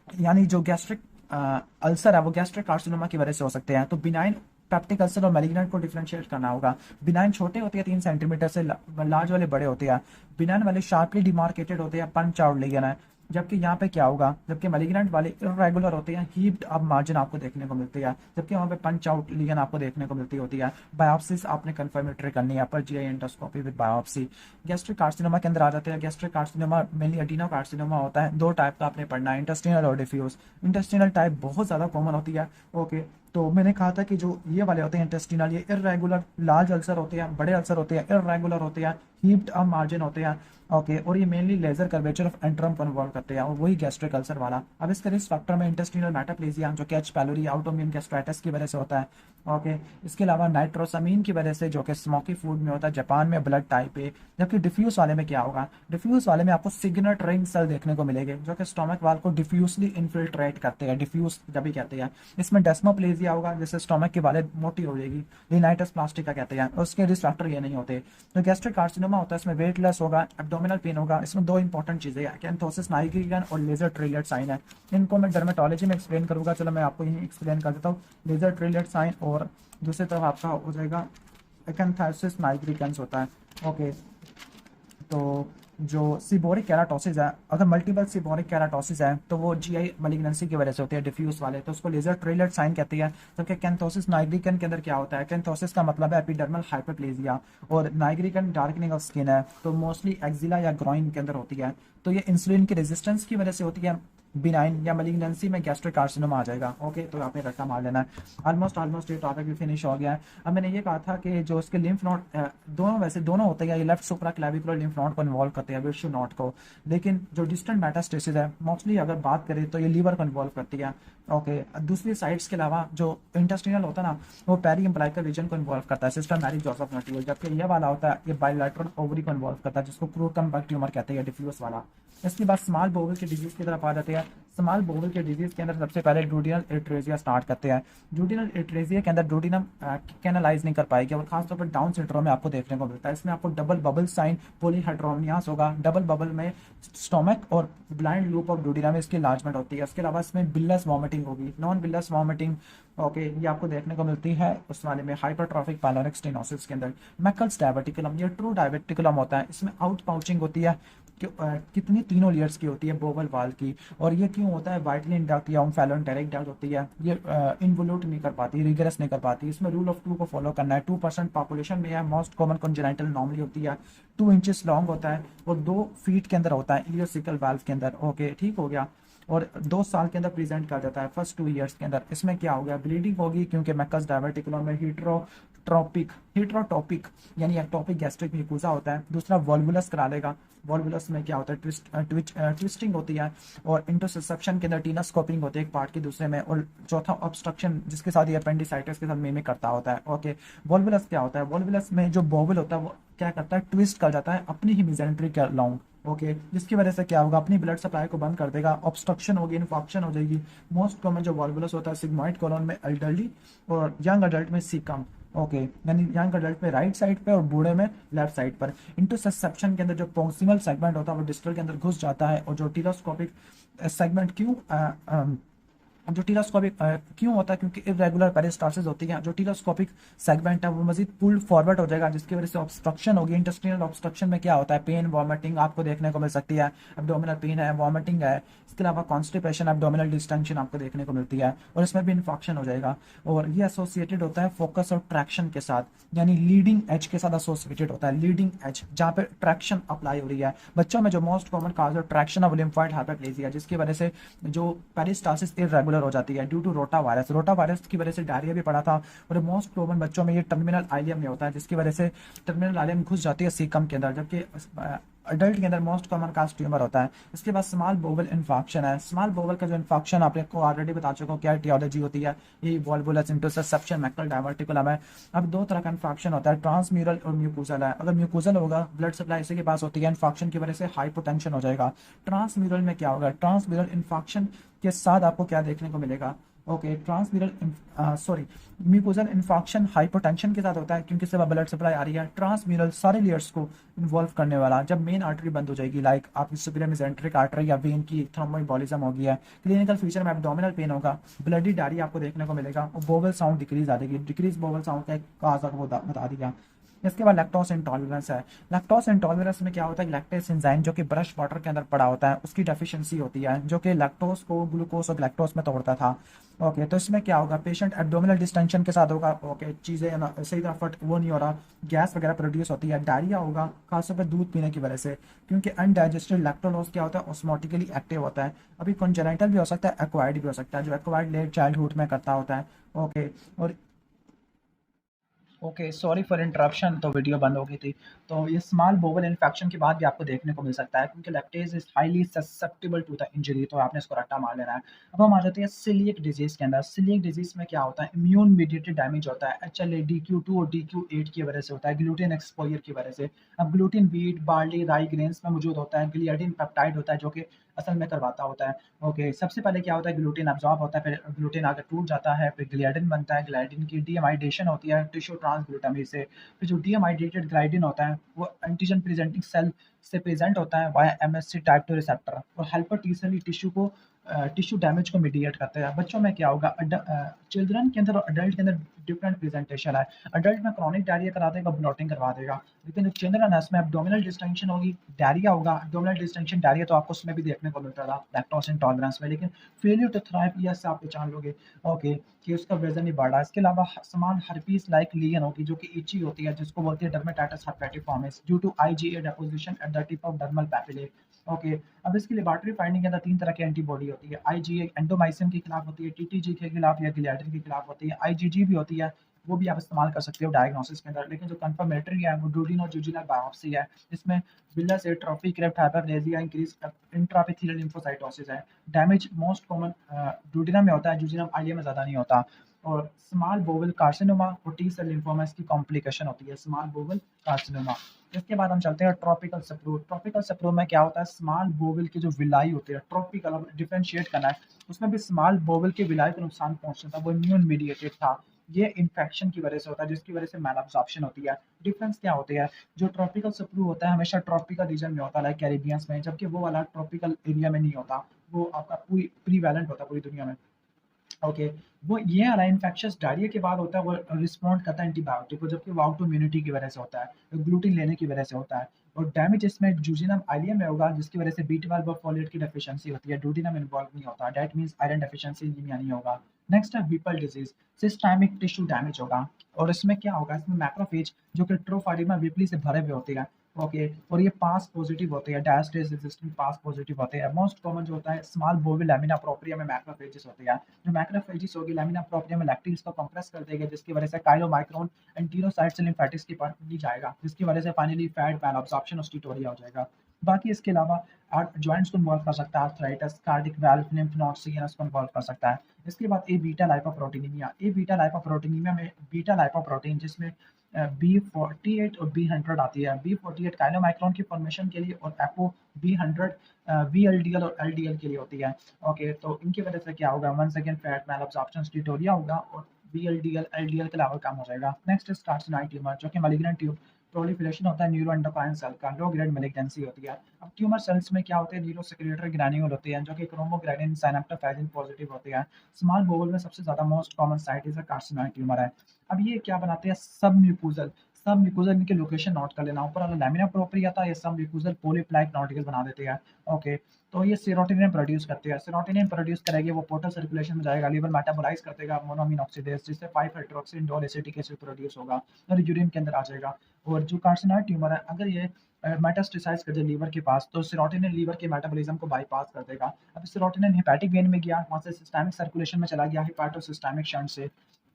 यानी जो गैस्ट्रिक अल्सर है वो गैस्ट्रिक कार्सिनोमा की वजह से हो सकते हैं। तो बिनाइन पेप्टिक अल्सर और मैलिग्नेंट को डिफरेंशिएट करना होगा। बिनाइन छोटे होते हैं 3 सेंटीमीटर से, लार्ज वाले बड़े होते हैं। बिनाइन वाले शार्पली डिमार्केटेड होते हैं, पंच आउट लेगन है, जबकि यहाँ पे क्या होगा, जबकि मैलिग्नेंट वाले इरेगुलर होते हैं, हीप्ड अप मार्जिन आपको देखने को मिलती है, जबकि वहाँ पे पंच आउट लीगन आपको देखने को मिलती होती है। बायोप्सिस आपने कंफर्मेटरी करनी है पर GI endoscopy with biopsy. Gastric carcinoma के अंदर आ जाते हैं। Gastric carcinoma mainly adeno carcinoma होता है, 2 टाइप का आपने पढ़ना है, इंटेस्टिनल और डिफ्यूज। इंटेस्टिनल टाइप बहुत ज़्यादा कॉमन होती है। ओके, तो मैंने कहा था कि जो ये वाले होते हैं इंटेस्टिनल, ये इरेगुलर लार्ज अल्सर होते हैं, बड़े अल्सर होते हैं, इरेगुलर होते हैं, हीप्ड अप मार्जिन होते हैं। ओके, और ये mainly lesser curvature of antrum को इन्वॉल्व करते हैं, और वही गैस्ट्रिक अल्सर वाला। अब इसके रिस्क फैक्टर में इंटेस्टिनल मेटाप्लेजिया, जो कि एच पैलोरी आउटोइम्यून गैस्ट्राइटिस की वजह से होता है। ओके, इसके अलावा नाइट्रोसामीन की वजह से, जो कि स्मोकी फूड में होता है, जापान में ब्लड टाइप ए। जबकि डिफ्यूज वाले में क्या होगा, डिफ्यूज वाले में आपको सिग्नट रिंग सेल देखने को मिलेंगे, जो कि स्टोमक वाल को डिफ्यूजली इन्फिल्ट्रेट करते हैं, डिफ्यूज जब भी कहते हैं। इसमें डेस्मोप्लेजिया होगा, जैसे स्टोमक की वाले मोटी हो जाएगी, लिनाइटस प्लास्टिका कहते हैं, और उसके रिस्क फैक्टर ये नहीं होते। तो गैस्ट्रिक कार्सिनोमा होता है, इसमें वेट लेस होगा, एब्डोमिनल पेन होगा। इसमें 2 इंपॉर्टेंट चीजें हैं, कैंथोसिस नाइग्रिकन और लेजर ट्रेलियड साइन है। इनको मैं डर्मेटोलॉजी में एक्सप्लेन करूंगा, चलो मैं आपको यही एक्सप्लेन कर देता हूँ। लेजर ट्रेलियड साइन, और दूसरी तरफ आपका हो जाएगा कैंथोसिस नाइग्रिकन्स होता है। ओके, तो जो सीबोरिक केराटोसिस है, अगर मल्टीपल सीबोरिक केराटोसिस है तो वो जीआई मैलिग्नेंसी की वजह से होती है, डिफ्यूज वाले, तो उसको लेजर ट्रेलर साइन कहती है। जबकि कैंथोसिस नाइग्रिकन के अंदर क्या होता है, कैंथोसिस का मतलब है एपिडर्मल हाइपरप्लेजिया, और नाइग्रिकन डार्कनिंग ऑफ स्किन है, तो मोस्टली एक्जिला या ग्रोइन के अंदर होती है। तो ये इंसुलिन की रेजिस्टेंस की वजह से होती है। बिनाइन या मैलिग्नेंसी में गैस्ट्रिक कार्सिनोमा आ जाएगा। ओके, तो आपने रट्टा मार लेना है। ऑलमोस्ट ये टॉपिक भी फिनिश हो गया है। अब मैंने ये कहा था कि जो इसके लिम्फ नोड दोनों, वैसे दोनों होते हैं, ये लेफ्ट सुप्रा क्लेविकुलर लिम्फ नोड को इन्वॉल्व करते हैं, विशु नोड को, लेकिन जो डिस्टेंट मेटास्टेसिस है मोस्टली अगर बात करें तो ये लीवर को इन्वॉल्व करती है। ओके, दूसरी साइड्स के अलावा जो इंटेस्टिनल होता है ना, वो पेरी एम्ब्लाइकल रीजन को इन्वॉल्व करता है, सिस्टम मैरिज जोसेफ नोटिवल। जबकि ये वाला होता है, ये बायलैटरल ओवरी को इन्वॉल्व करता है, जिसको क्रूकम ट्यूमर कहते हैं, डिफ्यूज वाला। इसके बाद स्मॉल बोवल के डिजीज की तरफ आ जाते हैं। स्मॉल बोवल के डिजीज के अंदर सबसे पहले ड्यूडिनल एट्रेजिया स्टार्ट करते हैं। ड्यूडिनल एट्रेजिया के अंदर ड्यूडिनम कैनालाइज नहीं कर पाएगी, और खासतौर पर डाउन सिंड्रोम में आपको देखने को मिलता है। इसमें आपको डबल बबल साइन पॉलीहाइड्रोनियास होगा। डबल बबल में स्टोमक और ब्लाइंड लूप ऑफ ड्यूडिनम में इसकी लार्जमेंट होती है। इसके अलावा इसमें बिलस वॉमिटिंग होगी, नॉन बिलस वॉमिटिंग। ओके, ये आपको देखने को मिलती है उस वाले में, हाइपरट्रॉफिक पाइलोरिक स्टेनोसिस के अंदर। मैकल्स डायवर्टिकुलम, ये ट्रू डायवर्टिकुलम होता है, इसमें आउट पाउचिंग होती है। कितनी तीनों लेयर्स की होती है बोवल वाल की, और ये क्यों होता है, वाइटलिन डक्ट या ओम्फेलोन्टेरिक डक्ट होती है, ये इन्वोल्यूट नहीं कर पाती, रिगरस नहीं कर पाती। इसमें रूल ऑफ 2 को फॉलो करना है। 2% पॉपुलेशन में है, मोस्ट कॉमन कंजेनाइटल नॉर्मली होती है, 2 इंचेस लॉन्ग होता है, और 2 फीट के अंदर होता है इलियोसिकल वाल्व के अंदर। ओके, ठीक हो गया, और 2 साल के अंदर प्रेजेंट कर जाता है, फर्स्ट 2 ईयर्स के अंदर। इसमें क्या हो गया, ब्लीडिंग होगी, क्योंकि मैकस डायवर्टिकुलम में हीट्रोटॉपिक यानी एक्टोपिक गैस्ट्रिक म्यूकोसा होता है। दूसरा वॉल्वुलस करा लेगा, वॉल्वुलस में क्या होता है, ट्विस्टिंग होती है, और इंटरसेप्शन के अंदर टीनास्कोपिंग होती है एक पार्ट की दूसरे में, और चौथा ऑब्स्ट्रक्शन जिसके साथ ये अपेंडिसाइटिस के साथ मिमिक करता होता है। ओके, वॉल्वुलस क्या होता है, वॉल्वुलस में जो बोवल होता है वो क्या करता है, ट्विस्ट कर जाता है अपनी ही मिजेंट्री के अलाउंग। ओके, जिसकी वजह से क्या होगा, अपनी ब्लड सप्लाई को बंद कर देगा, ऑब्स्ट्रक्शन होगी, इन्फॉक्शन हो जाएगी। मोस्ट कॉमन जो वॉल्वुलस होता है सिग्मॉइड कॉलोन में एल्डरली, और यंग अडल्ट में सीकम। ओके, यानी यंग अडल्ट में राइट साइड पे और बूढ़े में लेफ्ट साइड पर। इंटरसेप्शन के अंदर जो प्रोक्सिमल सेगमेंट होता है वो डिस्टल के अंदर घुस जाता है, और जो टेलोस्कोपिक सेगमेंट क्यों जो टेलोस्कोपिक क्यों होता है, क्योंकि इरेगुलर पेरिस्टाल्सिस होती है। जो टेलोस्कोपिक सेगमेंट है वो मजीद पुल्ड फॉरवर्ड हो जाएगा, जिसकी वजह से ऑब्स्ट्रक्शन होगी। इंटेस्टिनल ऑब्स्ट्रक्शन में क्या होता है, पेन वॉमिटिंग आपको देखने को मिल सकती है, एब्डोमिनल पेन है, वॉमिटिंग है, इसके अलावा कॉन्स्टिपेशन, एब्डोमिनल डिस्टेंशन आपको देखने को मिलती है, और इसमें भी इन्फेक्शन हो जाएगा। और ये एसोसिएटेड होता है फोकस और ट्रैक्शन के साथ, यानी लीडिंग एज के साथ एसोसिएटेड होता है। लीडिंग एज जहाँ पे ट्रैक्शन अप्लाई हो रही है। बच्चों में जो मोस्ट कॉमन काज है ट्रैक्शन ऑफ लिम्फोइड हाइपरप्लेजिया, जिसकी वजह से जो पेरिस्टाल्सिस इरेगुलर हो जाती है due to rotavirus. Rotavirus की वजह से डायरिया भी पड़ा था, और मोस्ट कॉमन बच्चों में ये टर्मिनल आइलियम में होता है, जिसकी वजह से टर्मिनल आइलियम घुस जाती है सीकम के अंदर, जबकि अडल्ट के अंदर मोस्ट कॉमन कास्ट ट्यूमर होता है। इसके बाद स्मॉल बोवल इन्फेक्शन है। स्मॉल बोवल का जो इन्फेक्शन आपको ऑलरेडी बता चुका हूँ क्या टियोलॉजी होती है, ये वॉल्वुलस इंटरसेप्शन मैक्टल डायवर्टिकुलम है। अब दो तरह का इन्फेक्शन होता है, ट्रांसम्यूरल और म्यूकोजल है। अगर म्यूकोजल होगा, ब्लड सप्लाई इसी के पास होती है, इन्फेक्शन की वजह से हाइपोटेंशन हो जाएगा। ट्रांसम्यूरल में क्या होगा, ट्रांसम्यूरल इन्फेक्शन के साथ आपको क्या देखने को मिलेगा, ओके, म्यूकोजल इन्फेक्शन हाइपोटेंशन के साथ होता है, क्योंकि इससे ब्लड सप्लाई आ रही है। ट्रांसम्यूरल सारे लेयर्स को इन्वॉल्व करने वाला, जब मेन आर्टरी बंद हो जाएगी, लाइक आपकी सुपीरियर मेसेंट्रिक आर्टरी या वेन की थ्रोम्बोएम्बोलिज्म हो गया है, क्लिनिकल फीचर में एब्डोमिनल पेन होगा, ब्लडी डायरिया आपको देखने को मिलेगा, और बोवल साउंड डिक्रीज आ जाएगी। डिक्रीज बोवल साउंड का एक काज आपको बता दिया। इसके बाद लैक्टोज इंटॉलरेंस है। लैक्टोज इंटॉलरेंस में क्या होता है, लैक्टेस एंजाइम जो कि ब्रश वाटर के अंदर पड़ा होता है, उसकी डेफिशिएंसी होती है, जो कि लैक्टोज को ग्लूकोज और लैक्टोज में तोड़ता था। ओके, तो इसमें क्या होगा, पेशेंट एब्डोमिनल डिस्टेंशन के साथ होगा। ओके, चीज़ें सही तरह फट वो नहीं हो रहा, गैस वगैरह प्रोड्यूस होती है, डायरिया होगा खासतौर पर दूध पीने की वजह से, क्योंकि अनडाइजेस्टेड लैक्टोलोज क्या होता है, ऑस्मोटिकली एक्टिव होता है। अभी कंजेनिटल भी हो सकता है, एक्वायर्ड भी हो सकता है, जो एक्वायर्ड लेट चाइल्डहुड में करता होता है। ओके, और ओके, सॉरी फॉर इंटरप्शन, तो वीडियो बंद हो गई थी। तो ये स्मॉल बोवल इन्फेक्शन के बाद भी आपको देखने को मिल सकता है, क्योंकि lactase is highly susceptible to the injury, तो आपने इसको रट्टा मार लेना है। अब हम आ जाते हैं सीलिएक डिजीज के अंदर। सीलिएक डिजीज में क्या होता है, इम्यून मीडिएटेड डैमेज होता है, HLA DQ2 और DQ8 की वजह से होता है, ग्लूटेन एक्सपोजर की वजह से। अब ग्लूटेन व्हीट, बार्ली, राई ग्रेन्स में मौजूद होता है, ग्लियाडिन पेप्टाइड होता है, जो कि असल में करवाता होता है। ओके, सबसे पहले क्या होता है, ग्लूटेन अब्जॉर्ब होता है, फिर ग्लूटेन आगे टूट जाता है, फिर ग्लियाडिन बनता है, ग्लियाडिन की डीअमाइडेशन होती है टिश्यू ट्रांसग्लूटामेज से। फिर जो डीअमाइडेटेड ग्लाइडिन होता है वो एंटीजन प्रेजेंटिंग सेल से प्रेजेंट होता है वाया MSC टाइप 2 रिसेप्टर, और हेल्पर टी सेल टिश्यू को टिश्यू डैमेज को मीडिएट करते हैं। बच्चों में क्या होगा, चिल्ड्रन के अंदर और अडल्ट के अंदर डिफरेंट प्रेजेंटेशन है। अडल्ट में क्रॉनिक डायरिया करा देगा, ब्लॉटिंग करवा देगा, लेकिन जो चिल्ड्रन है उसमें एब्डोमिनल डिस्टेंशन होगी, डायरिया होगा। एब्डोमिनल डिस्टेंशन डायरिया तो आपको उसमें भी देखने को मिलता था लैक्टोज इंटॉलरेंस में, लेकिन फेलियर टू थ्राइव यस आप पहचान लोगे, ओके, कि उसका वजन नहीं बढ़ा। इसके अलावा समान हर्पीस लाइक लीजन होगी, जो कि इची होती है, जिसको बोलते हैं dermatitis herpetiformis due to IgA deposition at the tip of dermal papillae. Okay, अब इसकी लेबोरेटरी फाइंडिंग के अंदर तीन तरह की एंटीबॉडी होती है। IgA एंडोमाइसिन के खिलाफ होती है, TTG के खिलाफ या गिलियाडिन के खिलाफ होती है, IgG भी होती है, वो भी आप इस्तेमाल कर सकते हो डायग्नोसिस के अंदर। लेकिन जो कंफर्मेटरी है वो डूडिन और जुजिनल बायोप्सी है, इसमें villous atrophy, crypt hyperplasia, increase intraepithelial lymphocytosis है। डैमेज मोस्ट कॉमन डूडिनम में होता है, जुजिनम आइलिया में ज़्यादा नहीं होता। और स्मॉल बोवल कार्सिनोमा और टी सेल लिम्फोमा इसकी कॉम्प्लिकेशन होती है, स्मॉल बोवल कार्सिनोमा। इसके बाद हम चलते हैं ट्रॉपिकल सप्रू। ट्रॉपिकल सप्रू में क्या होता है, स्मॉल बोवल की जो विलाई होती है, ट्रॉपिकल अब डिफरेंशिएट करना है, उसमें भी स्मॉल बोवल के विलाई को नुकसान पहुंचता था, वो इम्यून मीडिएटेड था। ये इन्फेक्शन की वजह से होता है, जिसकी वजह से मैलअब्जॉर्प्शन होती है। डिफरेंस क्या होती है, जो ट्रॉपिकल सप्रू होता है हमेशा ट्रॉपिकल रीजन में होता है, लाइक कैरिबियंस में, जबकि वो वाला ट्रॉपिकल एरिया में नहीं होता, वो आपका पूरी प्रीवैलेंट होता है पूरी दुनिया में। ओके, वो ये वाला इन्फेक्शियस डायरिया के बाद होता है, वो रिस्पॉन्ड करता है एंटीबायोटिक को, जबकि वो आउटो इम्यूनिटी की वजह से होता है, ग्लूटीन लेने की वजह से होता है। और डैमेज इसमें जूजिनम आइलियम में होगा, जिसकी वजह से B12 और फोलेट की डेफिशिएंसी होती है, डूडिनम इन्वॉल्व नहीं होता, that means iron deficiency anaemia नहीं होगा। नेक्स्ट है Vipul disease, systemic tissue damage होगा, और इसमें क्या होगा, इसमें मैक्रोफेज जो कि ट्रोफाइडिमा विपली से भरे हुए होते हैं। ओके, और ये पास पॉजिटिव होते हैं, डायस्टेज रेजिस्टेंट पास पॉजिटिव होते हैं। मोस्ट कॉमन जो होता है स्मॉल बोविल लैमिना प्रोप्रिया में मैक्रोफेजेस होते हैं। जो मैक्रोफेजेस होगी लैमिना प्रोप्रिया में लैक्टिन्स को कंप्रेस कर देगा, जिसकी वजह से काइलोमाइक्रोन एंटीरोसाइट से लिम्फेटिक्स की पार्ट नहीं जाएगा, जिसकी वजह से फाइनली फैट मैलअब्जॉर्प्शन और स्टीटोरिया हो जाएगा। बाकी इसके अलावा जॉइंट्स को इन्वॉल्व कर सकता है, arthritis, cardiac valve, lymph nodes, CNS को इन्वॉल्व कर सकता है। इसके बाद ए बीटा लाइपोप्रोटीनीमिया। ए बीटा लाइपोप्रोटीनीमिया में बीटा लाइपोप्रोटीन जिसमें B48 और B100 आती है। B48 काइलोमाइक्रोन की फॉर्मेशन के लिए, और एपो B100 VLDL और LDL के लिए होती है। ओके, तो इनकी वजह से क्या होगा, वन सेकेंड फैट मैलअब्जॉर्प्शन स्टीटोरिया होगा, और VLDL LDL के लेवल कम हो जाएगा। नेक्स्ट है कार्सिनॉइड ट्यूमर, जो कि मैलिग्नेंट प्रोलिफरेशन होता है न्यूरो एंडोक्राइन सेल का, लो ग्रेड मैलिग्नेंसी होती है। अब ट्यूमर सेल्स में क्या होते हैं, न्यूरो सेक्रेटरी ग्रैन्यूल होती है जो कि क्रोमोग्रेनिन सिनेप्टोफेजिन पॉजिटिव होती है। स्मॉल बोवल में सबसे ज़्यादा most common site is a carcinoid tumour है। अब ये क्या बनाते हैं, सब म्यूकोजल इनके लोकेशन नोट कर लेना, ऊपर वाला लैमिना प्रोप्रिया था, ये सब म्यूकोजल पॉलीप्लाइक नोटिकल बना देते हैं। ओके, तो ये सेरोटोनिन प्रोड्यूस करते हैं, सेरोटोनिन प्रोड्यूस करेगी वो पोर्टल सर्कुलेशन में जाएगा, लीवर मेटाबोलाइज कर देगा मोनोअमीन ऑक्सीडेज जिससे 5 हाइड्रोक्सीडोल एसिटिक एसिड प्रोड्यूस होगा और यूरिन के अंदर आ जाएगा। और जो कार्सिनोइड ट्यूमर है अगर ये मेटास्टेसाइज कर जाए लीवर के पास तो सेरोटोनिन लीवर के मेटाबॉलिज्म को बाईपास कर देगा। अब सेरोटोनिन हेपेटिक वेन में गया, वहाँ से सिस्टमिक सर्कुलेशन में चला गया हेपाटोसिस्टमिक शंट से,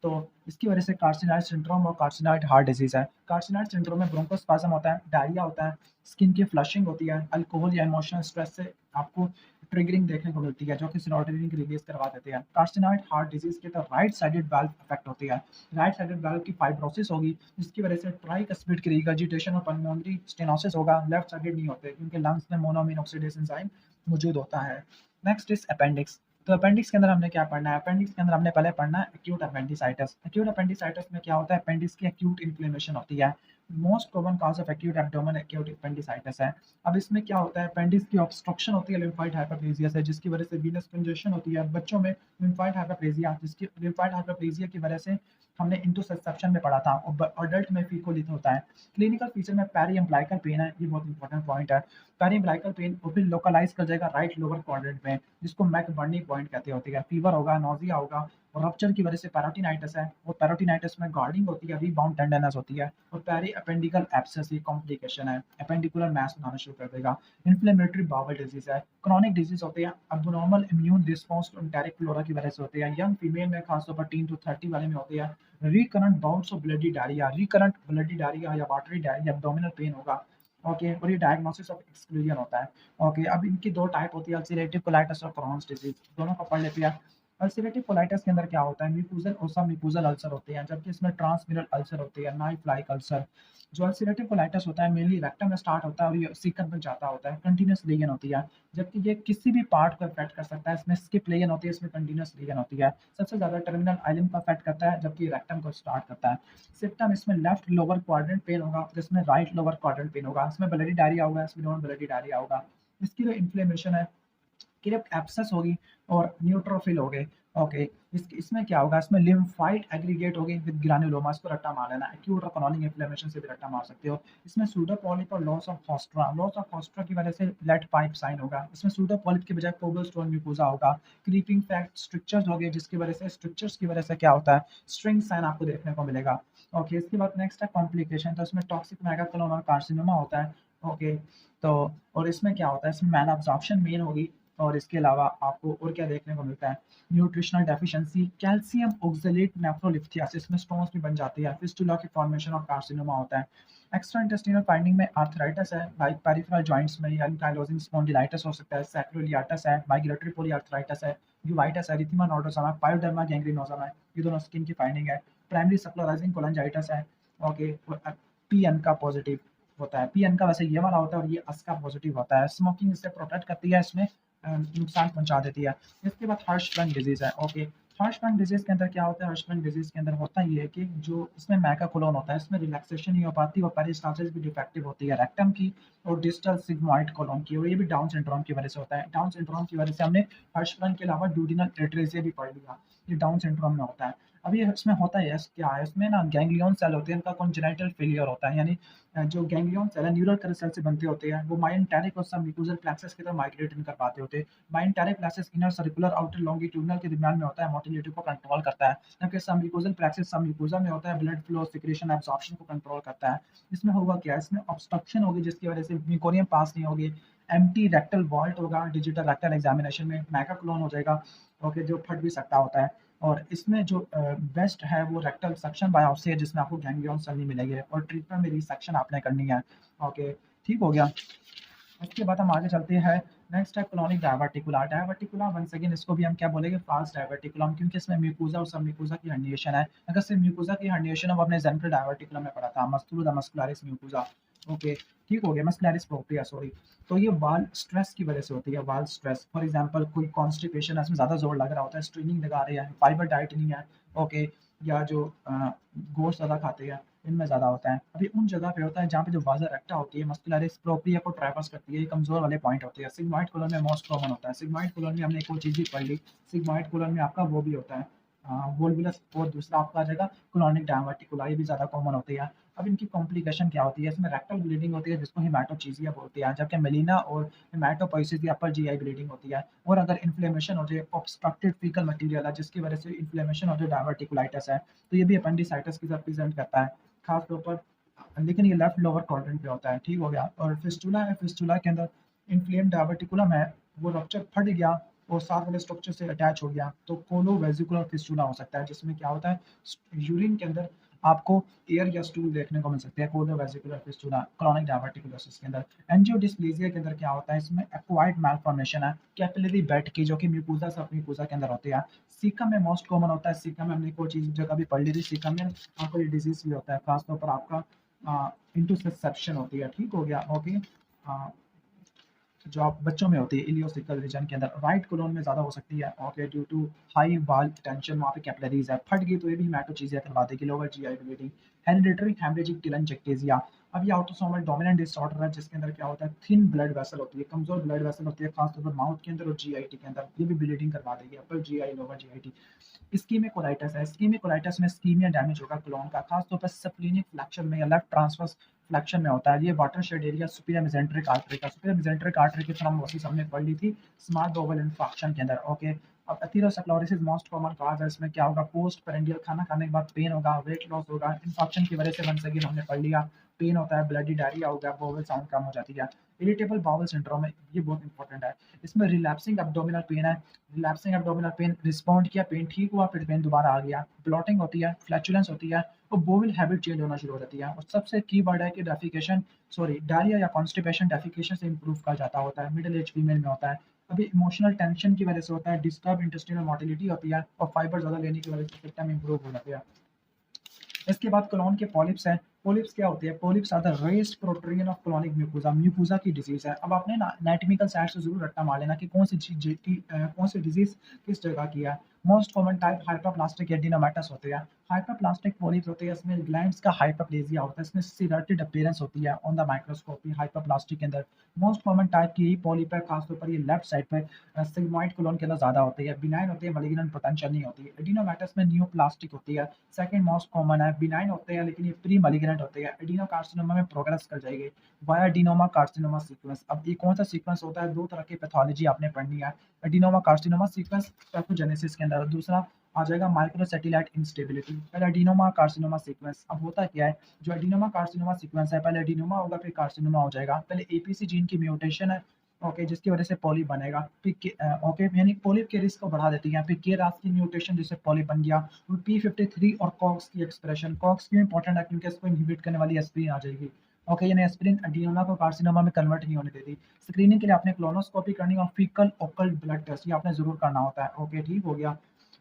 तो इसकी वजह से कार्सिनॉइड सिंड्रोम और कार्सिनॉइड हार्ट डिजीज है। कार्सिनॉइड सिंड्रोम में ब्रोंकोस्पाज्म होता है, डायरिया होता है, स्किन की फ्लशिंग होती है, अल्कोहल या इमोशनल स्ट्रेस से आपको ट्रिगरिंग देखने को मिलती है जो कि सेरोटोनिन की रिलीज करवा देते हैं। कार्सिनॉइड हार्ट डिजीज के तो राइट साइडेड वाल्व अफेक्ट होती है, राइट साइडेड वाल्व की फाइब्रोसिस होगी जिसकी वजह से ट्राइकस्पिड की रिगर्जिटेशन और पल्मोनरी स्टेनोसिस होगा। लेफ्ट साइडेड नहीं होते क्योंकि लंग्स में मोनोअमीन ऑक्सीडेज एंजाइम मौजूद होता है। Next is appendix. तो अपेंडिक्स के अंदर हमने क्या पढ़ना है, अपेंडिक्स के अंदर हमने पहले पढ़ना है एक्यूट अपेंडिसाइटिस। एक्यूट अपेंडिसाइटिस में क्या होता है, अपेंडिक्स की एक्यूट इन्फ्लेमेशन होती है। Most common cause of acute abdomen acute appendicitis है। अब इसमें क्या होता है, अपेंडिक्स की ऑब्स्ट्रक्शन होती है लिम्फाइड हाइपरप्लेजिया से जिसकी वजह से वीनस कंजेशन होती है बच्चों में, लिम्फाइड हाइपरप्लेजिया जिसकी लिम्फाइड हाइपरप्लेजिया की वजह से हमने इंटरसेप्शन में पढ़ा था, और अडल्ट में फीकोलिथ होता है। क्लिनिकल फीचर में पेरी अम्ब्लाइकल पेन है, ये बहुत इंपॉर्टेंट पॉइंट है। पेरी अम्ब्लाइकल पेन वो भी लोकलाइज कर जाएगा राइट लोअर क्वाड्रेंट में जिसको मैकबर्नी पॉइंट कहते होती है। फीवर होगा, नोजिया होगा, और रप्चर की वजह से पैरोटिनाइटिस है, और पैरोटिनाइटिस में गार्डिंग होती है, रीबाउंड टेंडरनेस होती है, और पेरी अपेंडिकल एब्सेस ये कॉम्प्लिकेशन है, अपेंडिकुलर मैस बनाना शुरू कर देगा। इन्फ्लेमेटरी बाउल डिजीज है, क्रॉनिक डिजीज होते हैं, abnormal immune response to enteric flora की वजह से होते हैं। यंग फीमेल में खासतौर पर 10 to 30 वाले में होती है। Recurrent bouts of bloody diarrhoea, recurrent bloody diarrhoea या वाटरी डायरिया, एब्डोमिनल पेन होगा। ओके, और ये डायग्नोसिस ऑफ एक्सक्लूजन होता है। ओके, अब इनकी दो टाइप होती है, अल्सरेटिव कोलाइटिस और क्रॉन्स डिजीज, दोनों को पढ़ लेते हैं। अल्सरेटिव कोलाइटिस के अंदर क्या होता है, म्यूकोजल और सब म्यूकोजल अल्सर होते हैं, जबकि इसमें ट्रांसम्यूरल अल्सर होते हैं, नाइफ लाइक अल्सर। जो अल्सरेटिव कोलाइटिस होता है मेनली रेक्टम में स्टार्ट होता है और ये सीकम तक जाता होता है, कंटिन्यूस लीजन होती है, जबकि ये किसी भी पार्ट को अफेक्ट कर सकता है। इसमें स्किप लीजन होती है, इसमें कंटिन्यूस लीजन होती है। सबसे ज्यादा टर्मिनल आइलम को अफेक्ट करता है जबकि रेक्टम को स्टार्ट करता है। सिम्टम इसमें लेफ्ट लोअर क्वाड्रेंट पेन होगा, जिसमें राइट लोअर क्वाड्रेंट पेन होगा, इसमें ब्लडी डायरिया होगा, इसमें नॉन ब्लडी डायरिया होगा। इसकी जो इन्फ्लेमेशन है, क्रिप्ट एब्सेस होगी और न्यूट्रोफिल हो गए। ओके, इसमें क्या होगा, इसमें लिम्फाइड एग्रीगेट होगी विद ग्रानुलोमा, इसको रट्टा मार लेना, एक्यूट और क्रॉनिक इन्फ्लेमेशन से भी रट्टा मार सकते हो। इसमें सूडोपॉलिप और लॉस ऑफ हॉस्ट्रा की वजह से लेट पाइप साइन होगा, इसमें सूडोपॉलिप की बजाय कोबलस्टोन म्यूकोसा होगा। क्रीपिंग फैक्ट स्ट्रक्चर्स हो गए जिसकी वजह से स्ट्रक्चर्स की वजह से क्या होता है, स्ट्रिंग साइन आपको देखने को मिलेगा। ओके, इसके बाद नेक्स्ट है कॉम्प्लिकेशन, तो इसमें टॉक्सिक मेगाकोलोनल कार्सिनोमा होता है। ओके, तो और इसमें क्या होता है, इसमें मैल अब्जॉर्प्शन मेन होगी, और इसके अलावा आपको और क्या देखने को मिलता है, न्यूट्रिशनल डेफिशिएंसी, कैल्शियम ऑक्सलेट नेफ्रोलिप्थियासिस में स्टोन्स भी बन जाती है, फिस्टुला की फॉर्मेशन और कार्सिनोमा होता है। एक्स्ट्रा इंटेस्टिनल फाइंडिंग में आर्थराइटिस है, लाइक पेरिफेरल जॉइंट्स में एंकाइलोजिंग स्पॉन्डिलाइटिस हो सकता है, सैक्रोलियाटिस है, माइग्रेटरी पॉलीआर्थराइटिस है, यूवाइटिस है, एरिथेमा नोडोसम है, पायोडर्मा गैंग्रीनोसम है, ये दोनों स्किन की फाइंडिंग है। प्राइमरी सप्लोराइजिंग कोलांजाइटिस है। ओके, पीएन का पॉजिटिव होता है, पीएन का वैसे ये वाला होता है और ये अस का पॉजिटिव होता है। स्मोकिंग इससे प्रोटेक्ट करती है, इसमें नुकसान पहुंचा देती है। इसके बाद हर्शबर्न डिजीज है। ओके, हर्शबर्न डिजीज के अंदर क्या होता है, हर्शबर्न डिजीज के अंदर होता ये है कि जो इसमें मैकाकोलोन होता है, इसमें रिलैक्सेशन नहीं हो पाती और पेरिस्टाल्सिस भी डिफेक्टिव होती है रेक्टम की और डिस्टल सिग्मोइड कोलोन की, और ये भी डाउन सिंड्रोम की वजह से होता है। डाउन सिंड्रोम की वजह से हमने हर्शबर्न के अलावा ड्यूडिनल एट्रेसिया भी पढ़ लिया, ये डाउन सिंड्रोम में होता है। अब ये इसमें होता है क्या है, इसमें ना गैंग्लियन सेल होते हैं, इनका कॉन्जेनिटल फेलियर होता है, यानी जो गैंग्लियन सेल है न्यूरल कलर सेल से बनते होते हैं, वो मायोन्टेरिक और सबम्यूकोजल प्लेक्सस की तरफ माइग्रेट नहीं कर पाते होते। Myenteric plexus inner circular outer longitudinal के दरमियान में होता है, मोटिलिटी को कंट्रोल करता है, जबकि सबम्यूकोजल प्लेक्सस सबम्यूकोजा में होता है, ब्लड फ्लो, सिक्रेशन, एब्जॉर्प्शन को कंट्रोल करता है। इसमें होगा क्या, इसमें ऑब्स्ट्रक्शन होगी जिसकी वजह से म्यूकोरियम पास नहीं होगी, एम्प्टी रेक्टल वॉल्ट होगा, डिजिटल रेक्टल एग्जामिनेशन में मैकाक्लोन हो जाएगा। ओके, जो फट भी सकता होता है। और इसमें जो बेस्ट है वो रेक्टल सक्शन बायोप्सी है जिसमें आपको गैंग्लियन सेल नहीं मिलेंगे, और ट्रीटमेंट में रिसेक्शन आपने करनी है। ओके, ठीक हो गया। उसके बाद हम आगे चलते हैं। नेक्स्ट है colonic diverticula. Diverticula once again इसको भी हम क्या बोलेंगे, फास्ट डायवर्टिकुलम, क्योंकि इसमें म्यूकोजा और सब म्यूकोजा की हर्निएशन है। अगर सिर्फ म्यूकोजा की हर्निएशन हो, अपने जेंट्रल डायवर्टिकुलम में पढ़ा था, मस्कुलर मस्कुलरिस म्यूकोजा। ओके, ठीक हो गया, मस्कुलरिस प्रोप्रिया सॉरी। तो ये वाल स्ट्रेस की वजह से होती है, वाल स्ट्रेस, फॉर एग्जांपल कोई कॉन्स्टिपेशन है, इसमें ज़्यादा जोर लग रहा होता है, स्ट्रेनिंग लगा रहे हैं, फाइबर डाइट नहीं है। ओके, या जो गोश्त ज़्यादा खाते हैं, इनमें ज़्यादा होता है। अभी उन जगह पे होता है जहाँ पे जो वाज़ा रेक्टा होती है, मस्कुलरिस प्रोप्रिया को ट्रैवर्स करती है, ये कमज़ोर वाले पॉइंट होते हैं। सिग्मॉइड कोलन में मोस्ट कॉमन होता है। सिग्मॉइड कोलन में हमने एक और चीज़ भी पढ़ ली, सिग्मॉइड कोलन में आपका वो भी होता है वोल्वुलस, और दूसरा आपका आ जाएगा कोलोनिक डायवर्टिकुला, ये भी ज़्यादा कॉमन होती है। अब इनकी कॉम्प्लिकेशन क्या होती है, इसमें रेक्टल ब्लीडिंग होती है जिसको हेमाटोचीज़िया बोलते हैं, जबकि मेलिना और हेमाटोपोइसिस या अपर जीआई ब्लीडिंग होती है। और अगर इन्फ्लेमेशन हो जाए, ऑब्स्ट्रक्टेड फीकल मटीरियल है जिसकी वजह से इन्फ्लेमेशन हो जाए, डायवर्टिकुलाइटिस है, तो ये भी अपेंडिसाइटिस की तरह प्रेजेंट करता है, खास तौर पर। लेकिन ये लेफ्ट लोअर क्वाड्रेंट पे होता है, ठीक हो गया। और फिस्टुला है, फिस्टुला के अंदर इन्फ्लेम डायवर्टिकुलम है, वो रप्चर फट गया और साथ वाले स्ट्रक्चर से अटैच हो गया, तो कोलो वेजिकुलर फिस्टुला हो सकता है, जिसमें क्या होता है यूरिन के अंदर आपको एयर या स्टूल देखने को मिल सकते हैं, कोलो वेजिकुलर फिस्टुला क्रॉनिक डायवर्टिकुलोसिस के अंदर। एंजियोडिस्प्लेजिया के अंदर क्या होता है, इसमें एक्वायर्ड मैलफॉर्मेशन है कैपिलरी बेड की, जो कि म्यूकोसा सब म्यूकोसा के अंदर होती है। सीकम में मोस्ट कॉमन होता है, सीकम में हमने कोई चीज जगह भी पढ़ ली थी, सीकम में आपको ये डिजीज भी होता है, खासतौर पर आपका इंटुसेप्शन होती है, ठीक हो गया। ओके, जो आप बच्चों में होती है इलियोसिकल रीजन के अंदर, राइट कोलोन में ज़्यादा हो सकती है, ओके, ड्यू टू हाई वाल टेंशन, वहाँ पे कैपिलरीज है, फट गई तो ये भी हेमाटोचीज़िया करवा देगी, lower GI bleeding. Hereditary haemorrhagic telangiectasia, अब ये ऑटोसोमल डोमिनेंट डिसऑर्डर है जिसके अंदर क्या होता है, थिन ब्लड वेसल होती है, कमजोर ब्लड वेसल होती है, खासतौर पर माउथ के अंदर और जीआईटी के अंदर, ये भी ब्लीडिंग करवा देगी, upper GI lower GIT. Ischaemic colitis है, इस्कीमिक कोलाइटिस में इस्कीमिया डैमेज होगा कोलोन का, खासतौर पर स्प्लीनिक फ्लेक्शन में या लेफ्ट ट्रांसवर्स फ्लेक्शन में होता है। ये water shade area superior mesenteric artery का, सुपीरियर मेसेंट्रिक आर्टरी की थ्रोम्बोसिस हमने पढ़ ली थी स्मॉल बowel इंफेक्शन के अंदर, ओके। अब एथेरोस्क्लेरोसिस मोस्ट कॉमन काज है, इसमें क्या होगा, पोस्ट पेरेंडियल खाना खाने के बाद पेन होगा, वेट लॉस होगा, इन्फेक्शन की वजह से बन सके, हमने पढ़ लिया। पेन होता है, ब्लडी डायरिया हो गया, बोवल साउंड कम हो जाती है। इरिटेबल बाउल सिंड्रोम है, ये बहुत इंपॉर्टेंट है। इसमें रिलैप्सिंग एब्डोमिनल पेन है, रिलैप्सिंग एब्डोमिनल पेन, रिस्पॉन्ड किया, पेन ठीक हुआ, फिर पेन दोबारा आ गया, ब्लॉटिंग होती है, फ्लैचुलेंस होती है, और बोवल हैबिट चेंज होना शुरू हो जाती है। और सबसे की वर्ड है कि डेफिकेशन, सॉरी, डायरिया या कॉन्स्टिपेशन डेफिकेशन से इंप्रूव का जाता होता है, मिडिल एज फीमेल में होता है। अभी इमोशनल टेंशन की वजह से होता है, डिस्टर्ब इंटेस्टिनल मोटिलिटी होती है, और फाइबर ज़्यादा लेने की वजह से सिस्टम इंप्रूव हो जाती है। इसके बाद कोलोन के पॉलिप्स हैं। पॉलिप्स क्या होती है, polyps are the raised protrusion of colonic mucosa, mucosa की डिजीज है। अब आपने ना एनाटॉमिकल साइड से जरूर रट्टा मार लेना कि कौन सी चीज की कौन सी डिजीज किस जगह की है। मोस्ट कॉमन टाइप हाइपरप्लास्टिक एडिनोमेटस होते हैं। हाइपरप्लास्टिक पॉलिप्स होते हैं, इसमें ग्लैंड्स का हाइपरप्लेजिया होता है, इसमें सिरटेड अपीयरेंस होती है ऑन द माइक्रोस्कोपी हाइपरप्लास्टिक के अंदर। मोस्ट कॉमन टाइप की पॉलिप है, खासतौर पर ये लेफ्ट साइड पे सिग्मॉइड कोलोन के अंदर ज्यादा होती है, बिनाइन होती है, मलिग्नेंट पोटेंशियल नहीं होती। एडिनोमेटस में न्यूप्लास्टिक होती है, सेकंड मोस्ट कॉमन है, बिनाइन होते हैं लेकिन ये प्री मलिग्नेंट होते हैं। एडिनो कार्सिनोमा में प्रोग्रेस कर जाएगी वाया एडिनोमा कार्सिनोमा सीक्वेंस। अब ये कौन सा सीक्वेंस होता है, दो तरह की पैथोलॉजी आपने पढ़नी है। एडिनोमा कार्सिनोमा सीक्वेंस पैथोजेनेसिस के अंदर, दूसरा आ जाएगा माइक्रोसैटेलाइट इंस्टेबिलिटी। पहले एडिनोमा कार्सिनोमा सीक्वेंस, अब होता क्या है, जो एडिनोमा कार्सिनोमा सीक्वेंस है, पहले एडिनोमा होगा फिर कार्सिनोमा हो जाएगा। पहले एपीसी जीन की म्यूटेशन है, ओके, जिसकी वजह से पॉलिप बनेगा, फिर ओके, यानी पॉलिप के रिस्क को बढ़ा देती है। फिर के रास की म्यूटेशन जिससे पॉलिप बन गया। P53 और कॉक्स की एक्सप्रेशन, कॉक्स क्यों इंपॉर्टेंट है, क्योंकि इसको इनहिबिट करने वाली एस्पिरिन आ जाएगी, ओके, यानी एस्पिरिन एडिनोमा को कार्सिनोमा में कन्वर्ट नहीं होने देती। स्क्रीनिंग के लिए आपने क्लोनोस्कोपी करनी और फीकल ओकल्ट ब्लड टेस्ट ये आपने जरूर करना होता है, ओके, ठीक हो गया।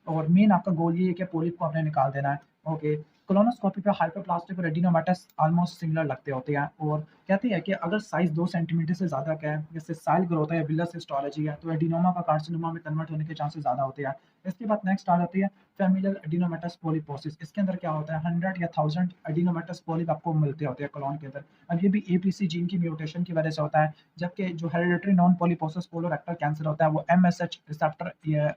और मेन आपका गोल ये है कि पोलिप को आपने निकाल देना है, ओके। कोलोनोस्कोपी पे हाइपरप्लास्टिक और एडिनोमेटस ऑलमोस्ट सिमिलर लगते होते हैं, और कहते हैं कि अगर साइज 2 सेंटीमीटर से ज़्यादा का है, जैसे साइल ग्रोथ है या विलस हिस्टोलॉजी है, तो एडिनोमा का कार्सिनोमा में कन्वर्ट होने के चांसेस ज़्यादा होते हैं। इसके बाद नेक्स्ट आ जाती है फेमिलियल एडिनोमेटस पॉलिपोसिस। इसके अंदर क्या होता है, 100 या 1000 एडिनोमेटस पॉलिप आपको मिलते होते हैं कोलोन के अंदर। अब ये भी एपीसी जीन की म्यूटेशन की वजह से होता है, जबकि जो hereditary non polyposis colorectal cancer होता है वो एमएसएच रिसेप्टर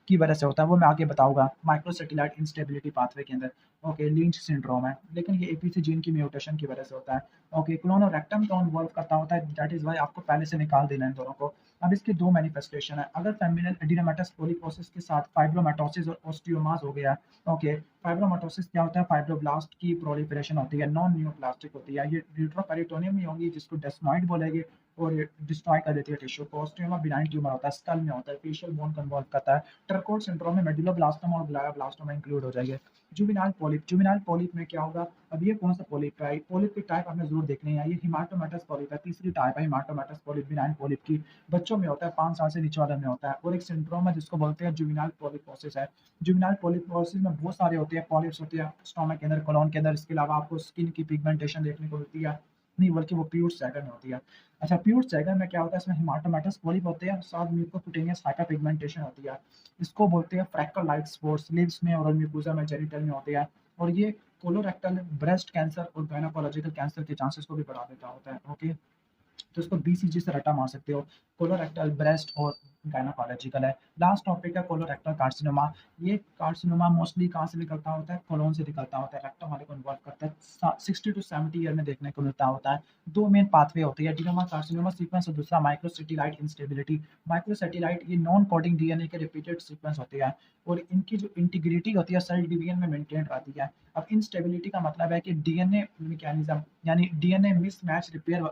की वजह से होता है, वो मैं आगे बताऊंगा माइक्रोसैटेलाइट इंस्टेबिलिटी पाथवे के अंदर, ओके। लिंच सिंड्रोम है, लेकिन ये एपीसी जीन की म्यूटेशन की वजह से होता है, ओके। क्लोनोरेक्टम को इन्वॉल्व करता होता है, दैट इज वाई आपको पहले से निकाल देना है इन दोनों को। अब इसकी दो मैनिफेस्टेशन है, अगर फेमिनिल एडिनोमेटस पॉलीपोसिस के साथ फाइब्रोमेटोसिस और ऑस्टियोमास हो गया, ओके। फाइब्रोमेटोसिस क्या होता है, फाइब्रोब्लास्ट की प्रोलिफरेशन होती है, नॉन न्यूप्लास्टिक होती है, ये यूट्रोपेरिटोनियम में होगी जिसको डेस्मॉइड बोलेंगे, और ये डिस्ट्रॉय कर देती है टिश्यू को। ऑस्टियोमा बिनाइन ट्यूमर होता है, स्कल में होता है, फेशियल बोन को इन्वॉल्व करता है। टर्कोट सिंड्रोम में मेडुलोब्लास्टोमा और ग्लायोब्लास्टोमा इंक्लूड हो जाएंगे। जुवेनाइल पॉलिप, जुवेनाइल पॉलिप में क्या होगा, अब ये कौन सा पॉलिप है, पॉलिप की टाइप आपने जरूर देखनी है, ये हिमाटोमेटस पॉलिप है, तीसरी टाइप है हिमाटोमेटस पॉलिप बिनाइन पॉलिप की। बच्चों में होता है, 5 साल से नीचे वाले में होता है, और एक सिंड्रोम है जिसको बोलते हैं जुवेनाइल पॉलिपोसिस है। जुवेनाइल पॉलिपोसिस में बहुत सारे होते हैं, पॉलिप्स होते हैं स्टोमक के अंदर, कोलोन के अंदर। इसके अलावा आपको स्किन की पिगमेंटेशन देखने को मिलती है, नहीं बल्कि वो प्यूर सैगन में होती है। अच्छा, प्यूर सैगन में क्या होता है, इसमें हिमाटोमेटस पॉलिप होते हैं, साथ म्यूकोक्यूटेनियस हाइपरपिगमेंटेशन होती है। इसको बोलते हैं फ्रैक्टल लाइट स्पॉट्स, लिव्स में और म्यूकोसा में जेनिटल में होते हैं। और ये कोलोरेक्टल ब्रेस्ट कैंसर और गायनोकोलॉजिकल कैंसर के चांसेस को भी बढ़ा देता होता है। ओके, तो इसको बीसीजी से रटा मार सकते हो। कोलोरेक्टल, ब्रेस्ट और गायनोकोलॉजिकल है। लास्ट टॉपिक है कोलोरेक्टल कार्सिनोमा। ये कार्सिनोमा मोस्टली कहाँ से निकलता होता है? कोलोन से निकलता होता है। रेक्टम वाले को इन्वॉल्व करता है। 60 टू 70 ईयर में देखने को मिलता होता है। दो मेन पाथवे होती है, एडिनोमा कार्सिनोमा सीक्वेंस और दूसरा माइक्रोसेटेलाइट इंस्टेबिलिटी। माइक्रोसेटेलाइट ये नॉन कोडिंग डीएनए के रिपीटेड सीक्वेंस होती है और इनकी जो इंटीग्रिटी होती है सेल डिवीजन में मेंटेन रहती है। अब इंस्टेबिलिटी का मतलब है कि डीएनए मैकेनिज्म यानी डीएनए मिसमैच रिपेयर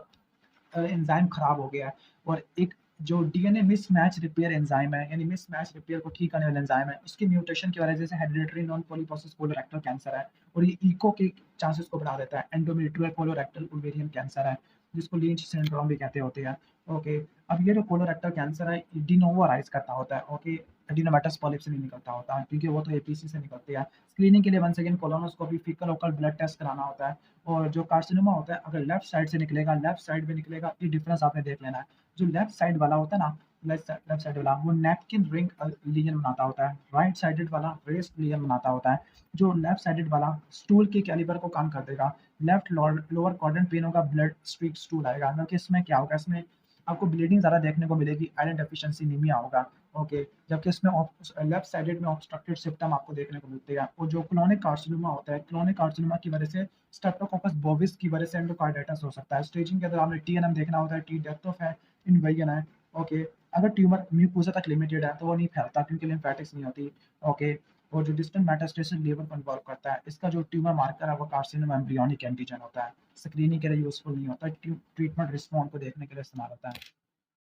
एंजाइम खराब हो गया है और एक जो डीएनए मिसमैच रिपेयर एंजाइम है यानी मिसमैच रिपेयर को ठीक करने वाला एंजाइम है, उसकी म्यूटेशन की वजह से hereditary non polyposis colorectal cancer है और ये इको के चांसेस को बढ़ा देता है। एंडोमेट्रियल कोलोरेक्टल ओवेरियन कैंसर है जिसको लीच सिंड्रोम भी कहते होते हैं। ओके, अब ये जो कोलोरेक्टल कैंसर है डिनोवो राइज करता होता है। ओके, एडिनोमेटस पॉलिप से नहीं निकलता होता है क्योंकि वो तो एपीसी से निकलती है। स्क्रीनिंग के लिए once again colonoscopy, faecal occult blood test कराना होता है। और जो कार्सिनोमा होता है अगर लेफ्ट साइड से निकलेगा, लेफ्ट साइड में निकलेगा, ये डिफरेंस आपने देख लेना है। जो लेफ्ट साइड वाला होता है ना, लेफ्ट साइड वाला वो नैपकिन रिंग लीजन बनाता होता है। राइट साइडेड वाला रेस्ट लीजन बनाता होता है। जो लेफ्ट साइडेड वाला स्टूल के कैलिबर को कम कर देगा। लेफ्ट लोअर क्वाड्रेंट पेन होगा, ब्लड स्ट्रीक स्टूल आएगा, क्योंकि इसमें क्या होगा, इसमें आपको ब्लीडिंग ज़्यादा देखने को मिलेगी, आयरन डेफिशिएंसी नीमिया होगा। ओके, जबकि इसमें लेफ्ट साइडेड में ऑब्स्ट्रक्टेड सिप्टम आपको देखने को मिलते हैं। और जो क्रोनिक कार्सिनोमा होता है, क्रोनिक कार्सिनोमा की वजह से स्ट्रेप्टोकोकस बोविस की वजह से एंडोकार्डाइटिस हो सकता है। स्टेजिंग के दौरान टीएनएम देखना होता है, टी डेप्थ ऑफ है, इन्वेजन है। ओके, अगर ट्यूमर म्यूकोसा तक लिमिटेड है तो वो नहीं फैलता क्योंकि लिम्फेटिक्स नहीं होती। ओके, और जो डिस्टेंट मेटास्टेसिस लीवर को इन्वॉल्व करता है, इसका जो ट्यूमर मार्कर है वो कार्सिनोमा एम्ब्रियोनिक एंटीजन होता है। स्क्रीनिंग के लिए यूजफुल नहीं होता, ट्रीटमेंट रिस्पॉन्स को देखने के लिए इस्तेमाल होता है।